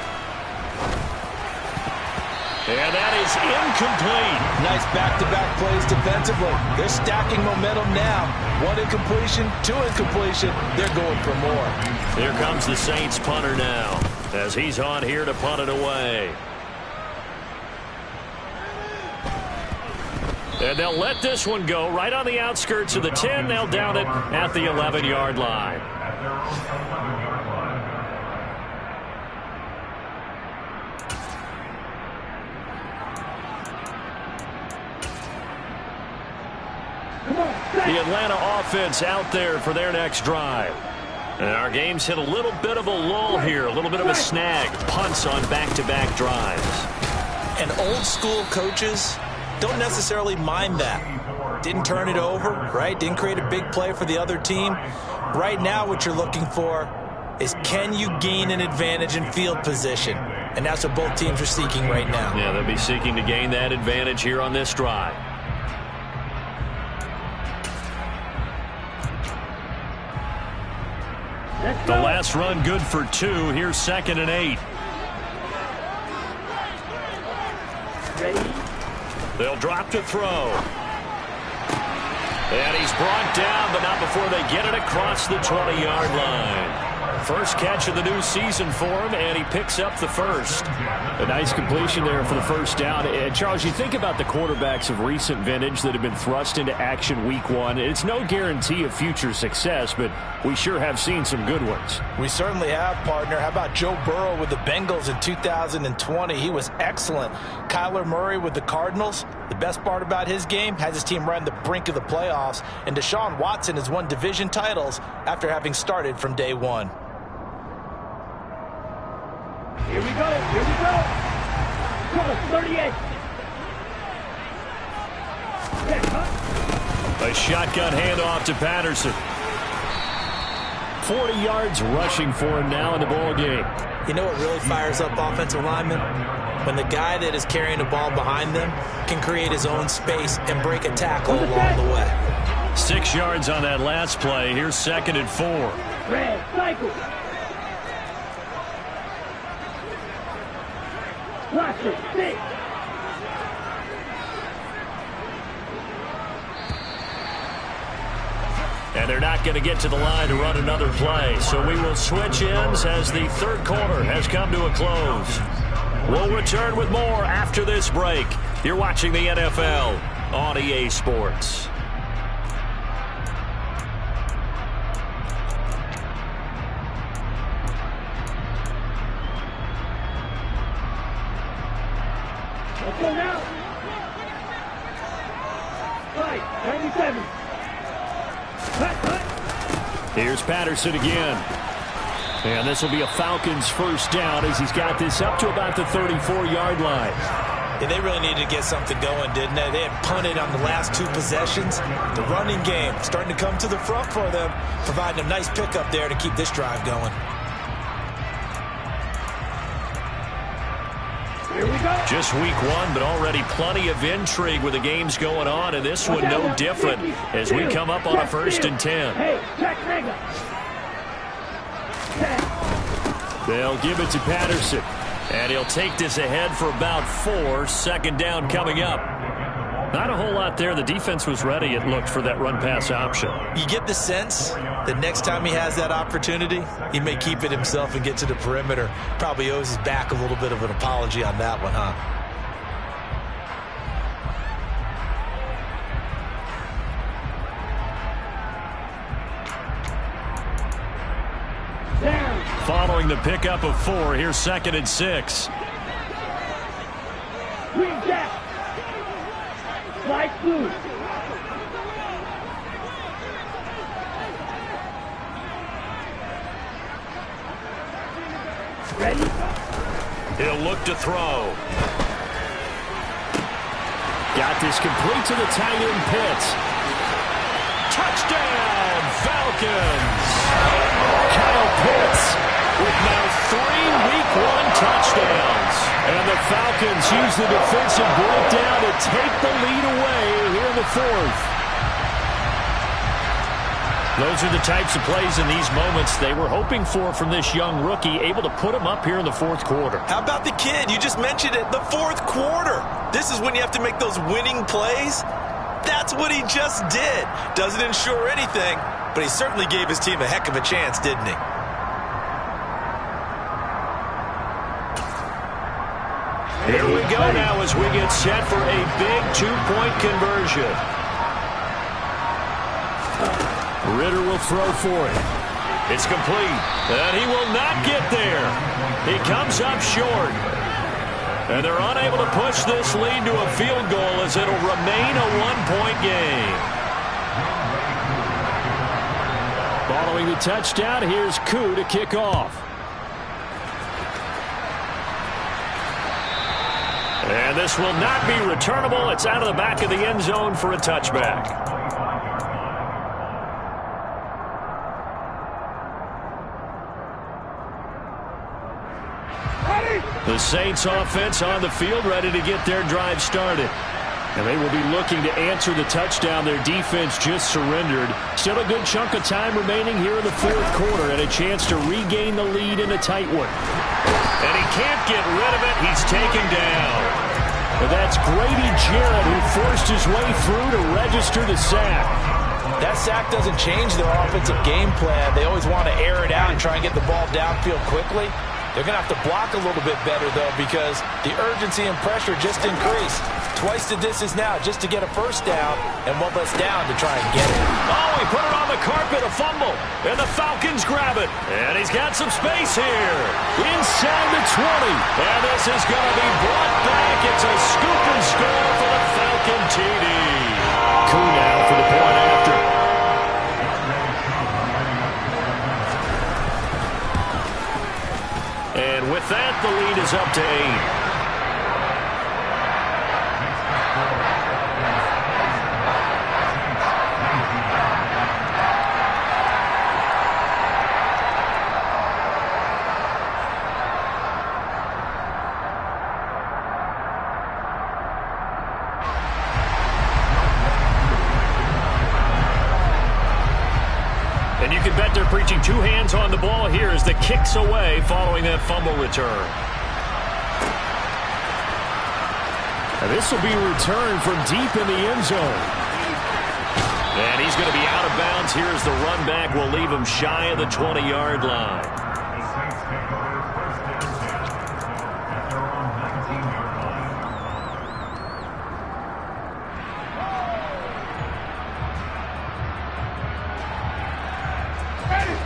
And that is incomplete. Nice back-to-back plays defensively. They're stacking momentum now. 1 incompletion, 2 incompletion. They're going for more. Here comes the Saints punter now, as he's on here to punt it away. And they'll let this one go right on the outskirts of the 10. They'll down it at the 11-yard line. The Atlanta offense out there for their next drive. And our game's hit a little bit of a lull here, a little bit of a snag. Punts on back-to-back drives. And old-school coaches don't necessarily mind that. Didn't turn it over, right? Didn't create a big play for the other team. Right now what you're looking for is, can you gain an advantage in field position? And that's what both teams are seeking right now. Yeah, they'll be seeking to gain that advantage here on this drive. The last run good for 2. Here's 2nd and 8. Ready. They'll drop to throw. And he's brought down, but not before they get it across the 20-yard line. First catch of the new season for him, and he picks up the first. A nice completion there for the first down. And Charles, you think about the quarterbacks of recent vintage that have been thrust into action week 1. It's no guarantee of future success, but we sure have seen some good ones. We certainly have, partner. How about Joe Burrow with the Bengals in 2020? He was excellent. Kyler Murray with the Cardinals. The best part about his game, has his team right on the brink of the playoffs. And Deshaun Watson has won division titles after having started from day 1. Here we we go. Here we go. Come on, 38. A shotgun handoff to Patterson. 40 yards rushing for him now in the ball game. You know what really fires up offensive linemen? When the guy that is carrying the ball behind them can create his own space and break a tackle along the way. 6 yards on that last play. Here's 2nd and 4. Red, cycle. Watch it, 6. And they're not going to get to the line to run another play. So we will switch ends as the third quarter has come to a close. We'll return with more after this break. You're watching the NFL on EA Sports. Let's go now. 97. Here's Patterson again. And this will be a Falcons first down as he's got this up to about the 34-yard line. Yeah, they really needed to get something going, didn't they? They had punted on the last 2 possessions. The running game starting to come to the front for them, providing a nice pickup there to keep this drive going. Here we go. Just week 1, but already plenty of intrigue with the games going on, and this one no different as we come up on a 1st and 10. Hey, check nigga. They'll give it to Patterson, and he'll take this ahead for about 4. 2nd down coming up. Not a whole lot there. The defense was ready, it looked, for that run-pass option. You get the sense that next time he has that opportunity, he may keep it himself and get to the perimeter. Probably owes his back a little bit of an apology on that one, huh? Following the pickup of 4, here's 2nd and 6. Green jack. Light blue. Ready? He'll look to throw. Got this complete to the tight end Pitts. Touchdown, Falcons! Kyle Pitts with now 3 week 1 touchdowns. And the Falcons use the defensive breakdown to take the lead away here in the 4th. Those are the types of plays in these moments they were hoping for from this young rookie, able to put him up here in the 4th quarter. How about the kid? You just mentioned it, the 4th quarter. This is when you have to make those winning plays. That's what he just did. Doesn't ensure anything, but he certainly gave his team a heck of a chance, didn't he? Here we go now as we get set for a big 2-point conversion. Ritter will throw for it. It's complete, and he will not get there. He comes up short. And they're unable to push this lead to a field goal as it'll remain a 1-point game. Following the touchdown, here's Koo to kick off. And this will not be returnable. It's out of the back of the end zone for a touchback. The Saints offense on the field, ready to get their drive started. And they will be looking to answer the touchdown their defense just surrendered. Still a good chunk of time remaining here in the 4th quarter and a chance to regain the lead in a tight one. And he can't get rid of it. He's taken down. But that's Grady Jarrett who forced his way through to register the sack. That sack doesn't change their offensive game plan. They always want to air it out and try and get the ball downfield quickly. They're going to have to block a little bit better, though, because the urgency and pressure just increased. Twice the distance now just to get a first down, and one less down to try and get it. Oh, he put it on the carpet, a fumble, and the Falcons grab it. And he's got some space here. Inside the 20. And this is going to be brought back. It's a scoop and score for the Falcon TD. Koo now for the point after. And with that, the lead is up to 8. And you can bet they're preaching two hands on the ball here as the kick's away following that fumble return. And this will be returned from deep in the end zone. And he's going to be out of bounds. Here's the run back. Will leave him shy of the 20-yard line.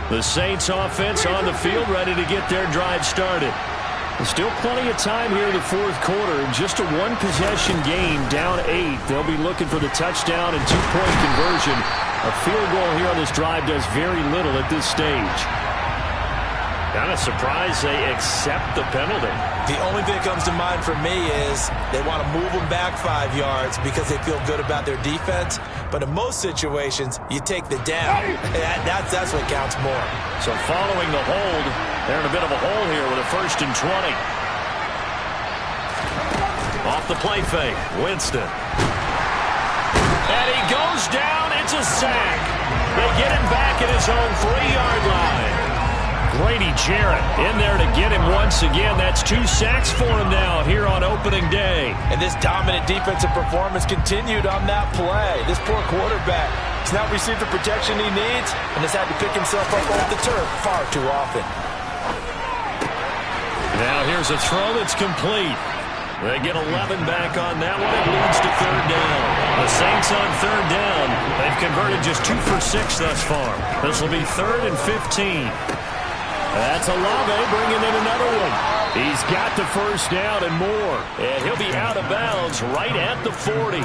The Saints offense on the field, ready to get their drive started. There's still plenty of time here in the fourth quarter. Just a one-possession game, down 8. They'll be looking for the touchdown and two-point conversion. A field goal here on this drive does very little at this stage. Kind of surprised they accept the penalty. The only thing that comes to mind for me is they want to move them back 5 yards because they feel good about their defense. But in most situations, you take the down. That's what counts more. So following the hold, they're in a bit of a hole here with a 1st and 20. Off the play fake, Winston. And he goes down. It's a sack. They get him back at his own 3-yard line. Grady Jarrett in there to get him once again. That's 2 sacks for him now here on opening day. And this dominant defensive performance continued on that play. This poor quarterback has not received the protection he needs and has had to pick himself up off the turf far too often. Now here's a throw that's complete. They get 11 back on that one. It leads to 3rd down. The Saints on 3rd down. They've converted just 2 for 6 thus far. This will be 3rd and 15. That's Olave bringing in another one. He's got the first down and more. And he'll be out of bounds right at the 40.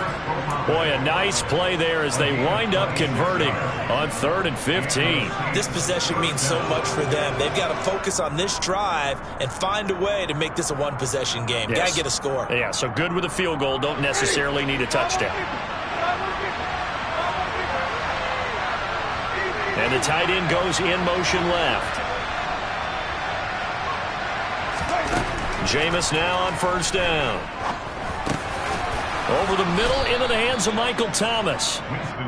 Boy, a nice play there as they wind up converting on 3rd and 15. This possession means so much for them. They've got to focus on this drive and find a way to make this a one-possession game. Yes. Got to get a score. Yeah, so good with a field goal. Don't necessarily need a touchdown. And the tight end goes in motion left. Jameis now on 1st down. Over the middle into the hands of Michael Thomas.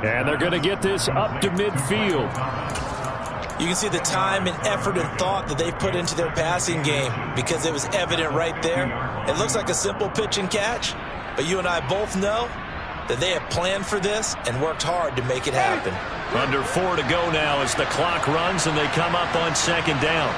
And they're going to get this up to midfield. You can see the time and effort and thought that they've put into their passing game because it was evident right there. It looks like a simple pitch and catch, but you and I both know that they have planned for this and worked hard to make it happen. Under 4 to go now as the clock runs and they come up on 2nd down.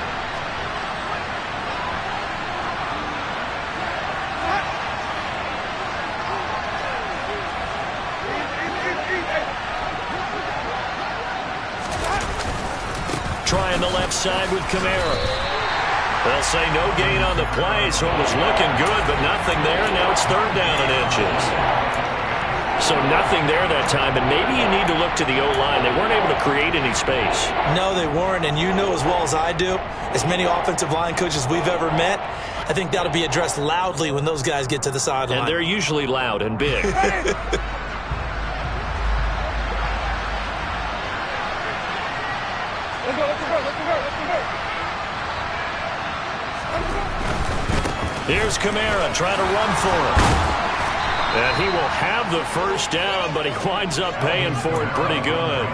Trying the left side with Kamara. They'll say no gain on the play, so it was looking good, but nothing there, and now it's 3rd down and inches. So nothing there that time, and maybe you need to look to the O-line. They weren't able to create any space. No, they weren't, and you know as well as I do, as many offensive line coaches we've ever met, I think that'll be addressed loudly when those guys get to the sideline. And they're usually loud and big. Here's Kamara trying to run for it. And he will have the first down, but he winds up paying for it pretty good.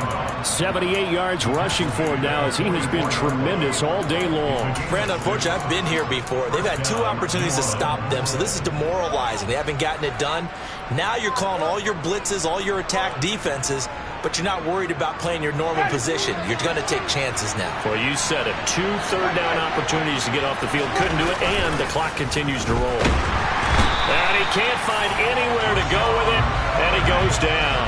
78 yards rushing for him now as he has been tremendous all day long. Brand, unfortunately, I've been here before. They've had 2 opportunities to stop them, so this is demoralizing. They haven't gotten it done. Now you're calling all your blitzes, all your attack defenses, but you're not worried about playing your normal position. You're going to take chances now. Well, you said it. 2 third down opportunities to get off the field. Couldn't do it, and the clock continues to roll. And he can't find anywhere to go with it, and he goes down.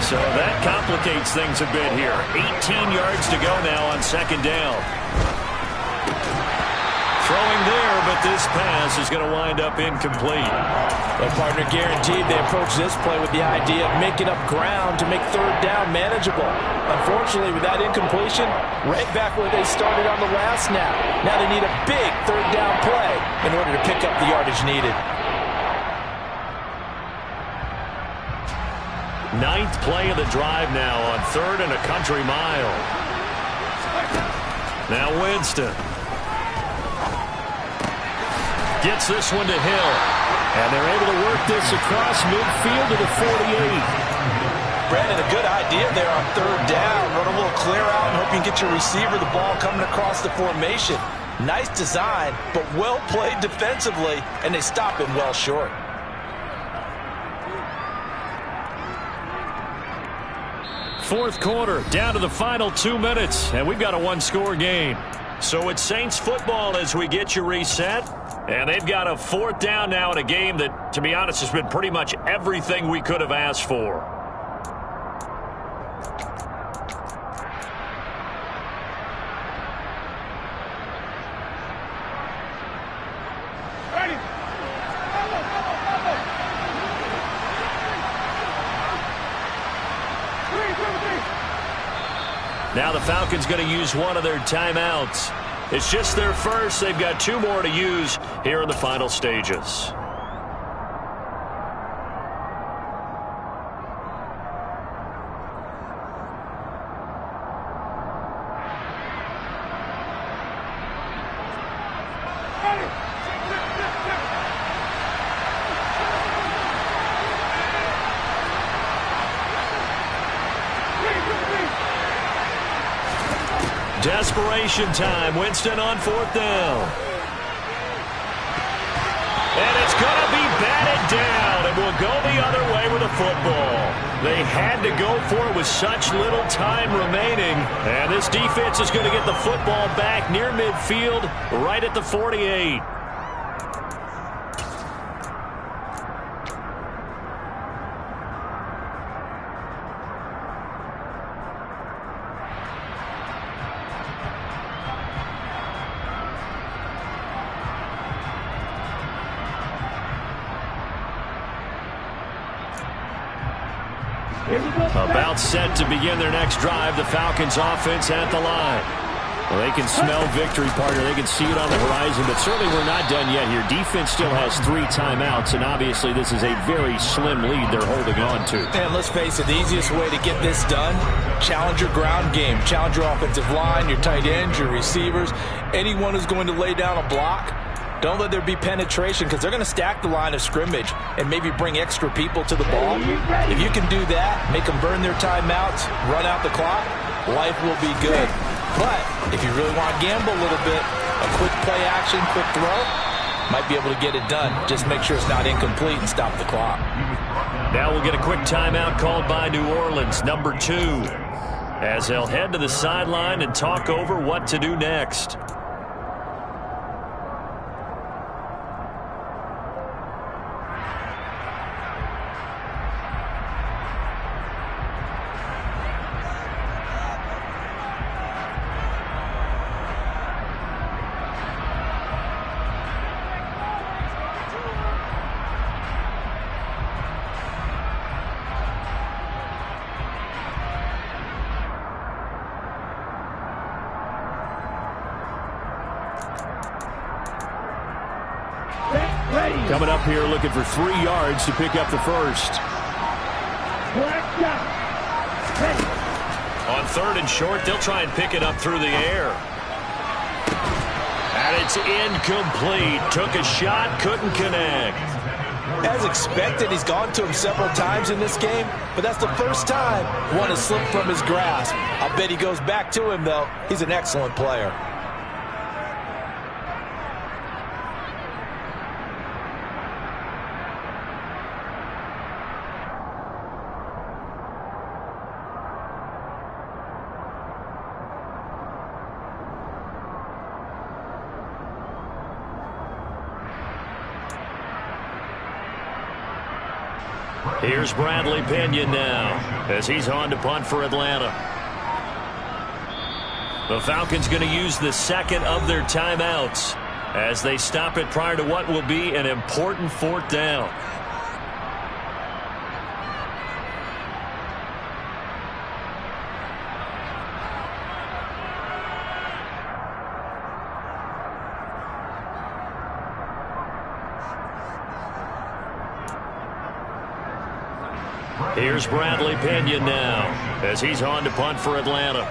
So that complicates things a bit here. 18 yards to go now on 2nd down. throwing there, but this pass is going to wind up incomplete. The partner guaranteed they approach this play with the idea of making up ground to make third down manageable. Unfortunately, with that incompletion, right back where they started on the last snap. Now they need a big third down play in order to pick up the yardage needed. Ninth play of the drive now on 3rd and a country mile. Now Winston. Gets this one to Hill. And they're able to work this across midfield to the 48. Brandon, a good idea there on 3rd down. Run a little clear out and hope you can get your receiver the ball coming across the formation. Nice design, but well played defensively, and they stop him well short. Fourth quarter, down to the final 2 minutes, and we've got a one-score game. So it's Saints football as we get you reset. And they've got a 4th down now in a game that, to be honest, has been pretty much everything we could have asked for. Now the Falcons going to use one of their timeouts. It's just their first. They've got 2 more to use here in the final stages. Desperation time. Winston on 4th down. And it's going to be batted down, and will go the other way with a football. They had to go for it with such little time remaining. And this defense is going to get the football back near midfield, right at the 48. About set to begin their next drive, the Falcons offense at the line. Well, they can smell victory, partner. They can see it on the horizon, but certainly we're not done yet here. Defense still has 3 timeouts, and obviously this is a very slim lead they're holding on to. And let's face it, the easiest way to get this done, challenge your ground game. Challenge your offensive line, your tight ends, your receivers, anyone who's going to lay down a block. Don't let there be penetration, because they're going to stack the line of scrimmage and maybe bring extra people to the ball. If you can do that, make them burn their timeouts, run out the clock, life will be good. But if you really want to gamble a little bit, a quick play action, quick throw, might be able to get it done. Just make sure it's not incomplete and stop the clock. Now we'll get a quick timeout called by New Orleans, number 2, as they'll head to the sideline and talk over what to do next. Coming up here looking for 3 yards to pick up the first. On 3rd and short, they'll try and pick it up through the air. And it's incomplete. Took a shot, couldn't connect. As expected, he's gone to him several times in this game, but that's the first time one has slipped from his grasp. I'll bet he goes back to him, though. He's an excellent player. Here's Bradley Pinion now as he's on to punt for Atlanta. The Falcons going to use the second of their timeouts. as they stop it prior to what will be an important 4th down. Here's Bradley Pinion now as he's on to punt for Atlanta.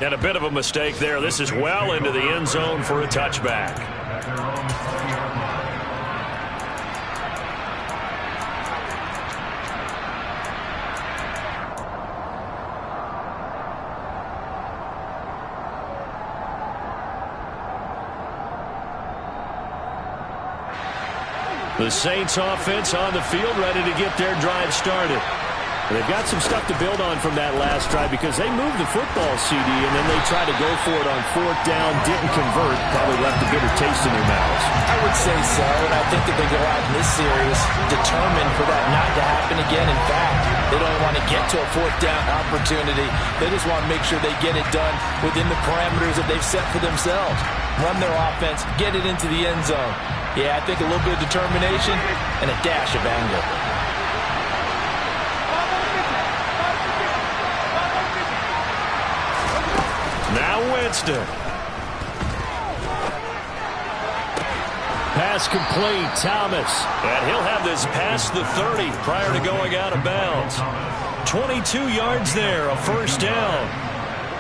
And a bit of a mistake there. This is well into the end zone for a touchback. The Saints offense on the field, ready to get their drive started. They've got some stuff to build on from that last drive because they moved the football, CD, and then they tried to go for it on 4th down, didn't convert, probably left a bitter taste in their mouths. I would say so, and I think that they go out in this series determined for that not to happen again. In fact, they don't want to get to a 4th down opportunity. They just want to make sure they get it done within the parameters that they've set for themselves. Run their offense, get it into the end zone. Yeah, I think a little bit of determination and a dash of anger. Now Winston. Pass complete, Thomas. And he'll have this past the 30 prior to going out of bounds. 22 yards there, a 1st down.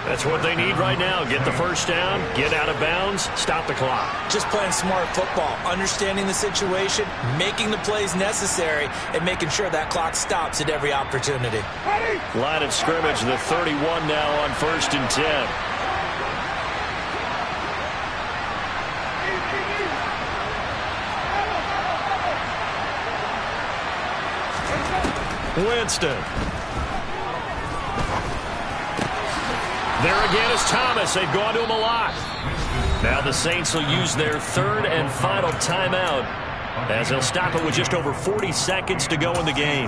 That's what they need right now. Get the 1st down, get out of bounds, stop the clock. Just playing smart football, understanding the situation, making the plays necessary, and making sure that clock stops at every opportunity. Line of scrimmage, the 31 now on 1st and 10. Winston. There again is Thomas. They've gone to him a lot. Now the Saints will use their 3rd and final timeout as they'll stop it with just over 40 seconds to go in the game.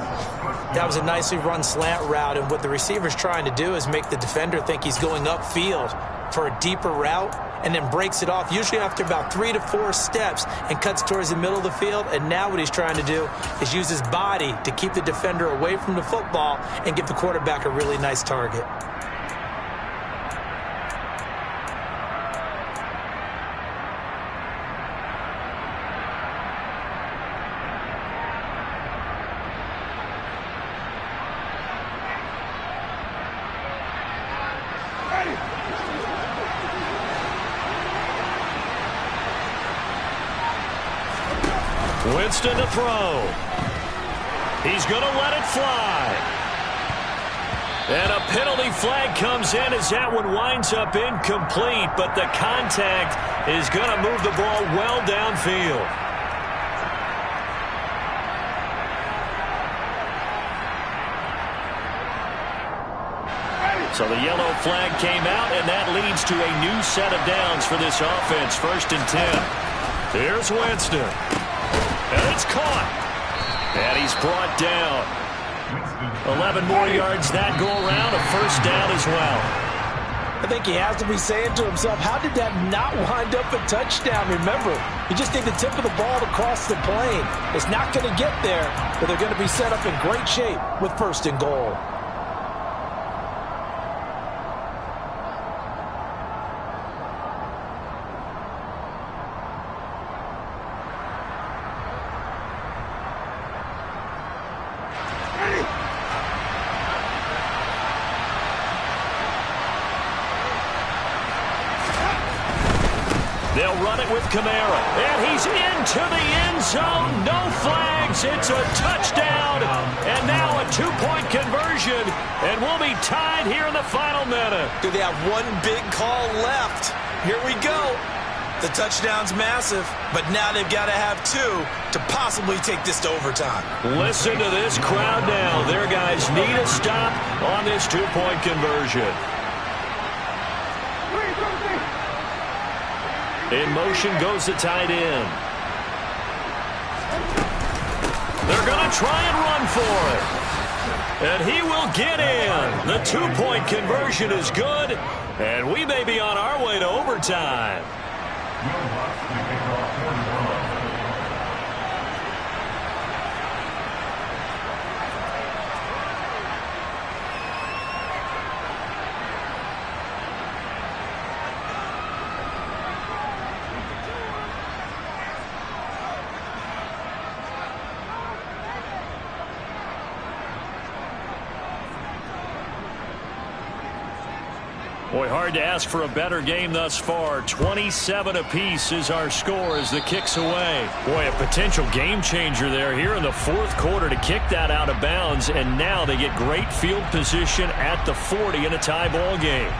That was a nicely run slant route, and what the receiver's trying to do is make the defender think he's going upfield for a deeper route and then breaks it off, usually after about 3 to 4 steps, and cuts towards the middle of the field. And now what he's trying to do is use his body to keep the defender away from the football and give the quarterback a really nice target. Winston to throw. He's going to let it fly. And a penalty flag comes in as that one winds up incomplete, but the contact is going to move the ball well downfield. So the yellow flag came out, and that leads to a new set of downs for this offense. 1st and 10. Here's Winston. And it's caught. And he's brought down. 11 more yards that go around. A 1st down as well. I think he has to be saying to himself, how did that not wind up a touchdown? Remember, you just need the tip of the ball to cross the plane. It's not going to get there, but they're going to be set up in great shape with 1st and goal. They'll run it with Kamara. And he's into the end zone. No flags. It's a touchdown. And now a 2-point conversion. And we'll be tied here in the final minute. Do they have one big call left? Here we go. The touchdown's massive, but now they've got to have 2 to possibly take this to overtime. Listen to this crowd now. Their guys need a stop on this 2-point conversion. In motion goes the tight end. They're going to to try and run for it. And he will get in. The two-point conversion is good, and we may be on our way to overtime. Boy, hard to ask for a better game thus far. 27 apiece is our score as the kick's away. Boy, a potential game changer there here in the fourth quarter to kick that out of bounds, and now they get great field position at the 40 in a tie ball game.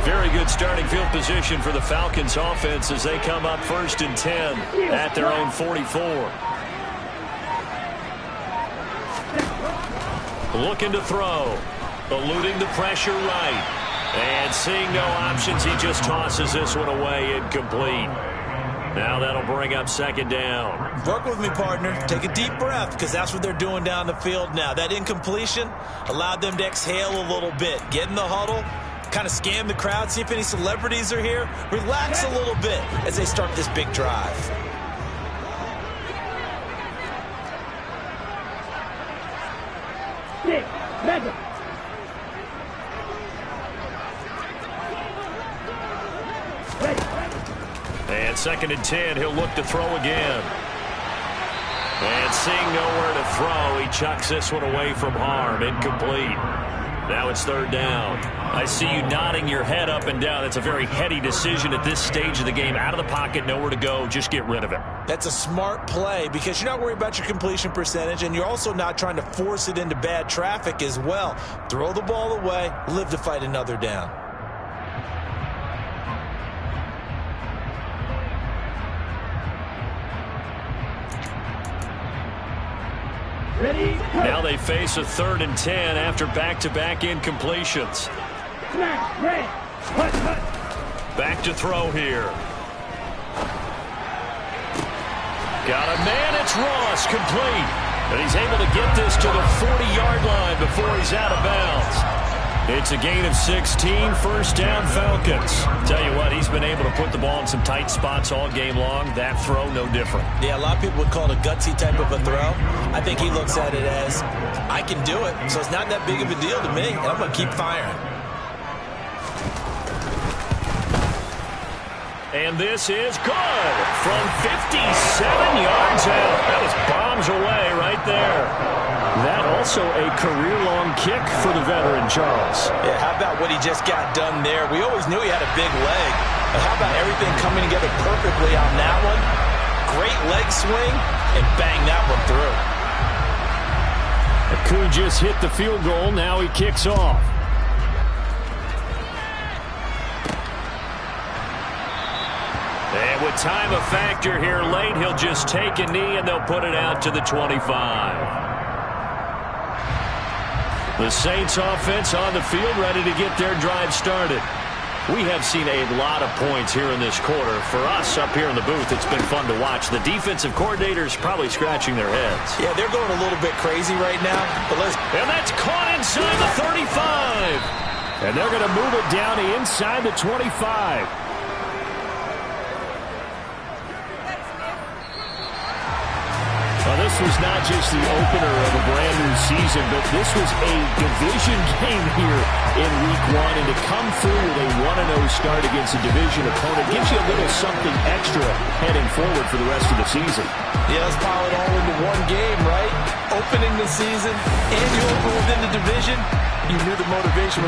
Very good starting field position for the Falcons offense as they come up 1st and 10 at their own 44. Looking to throw. Eluding the pressure right. And seeing no options, he just tosses this one away, incomplete. Now that'll bring up 2nd down. Work with me, partner. Take a deep breath, because that's what they're doing down the field now. That incompletion allowed them to exhale a little bit. Get in the huddle. Kind of scan the crowd, see if any celebrities are here. Relax a little bit as they start this big drive. Stick, mega. And 2nd and 10, he'll look to throw again. And seeing nowhere to throw, he chucks this one away from harm. Incomplete. Now it's 3rd down. I see you nodding your head up and down. That's a very heady decision at this stage of the game. Out of the pocket, nowhere to go. Just get rid of it. That's a smart play because you're not worried about your completion percentage, and you're also not trying to force it into bad traffic as well. Throw the ball away, live to fight another down. Ready? Now they face a 3rd and 10 after back-to-back incompletions. Smash, red. Hut, hut. Back to throw here. Got a man, it's Ross, complete. And he's able to get this to the 40-yard line before he's out of bounds. It's a gain of 16, 1st down Falcons. Tell you what, he's been able to put the ball in some tight spots all game long. That throw, no different. Yeah, a lot of people would call it a gutsy type of a throw. I think he looks at it as, I can do it, so it's not that big of a deal to me, and I'm going to keep firing. And this is good from 57 yards out. That was bombs away right there. That also a career-long kick for the veteran, Charles. Yeah, how about what he just got done there? We always knew he had a big leg, but how about everything coming together perfectly on that one? Great leg swing, and bang that one through. Aku just hit the field goal. Now he kicks off. And with time a factor here late, he'll just take a knee and they'll put it out to the 25. The Saints offense on the field ready to get their drive started. We have seen a lot of points here in this quarter. For us up here in the booth, it's been fun to watch. The defensive coordinators probably scratching their heads. Yeah, they're going a little bit crazy right now. But and that's caught inside the 35. And they're going to move it down to inside the 25. This was not just the opener of a brand new season, but this was a division game here in Week 1. And to come through with a 1-0 start against a division opponent gives you a little something extra heading forward for the rest of the season. Yeah, let's pile it all into one game, right? Opening the season, and you open within the division. You knew the motivation was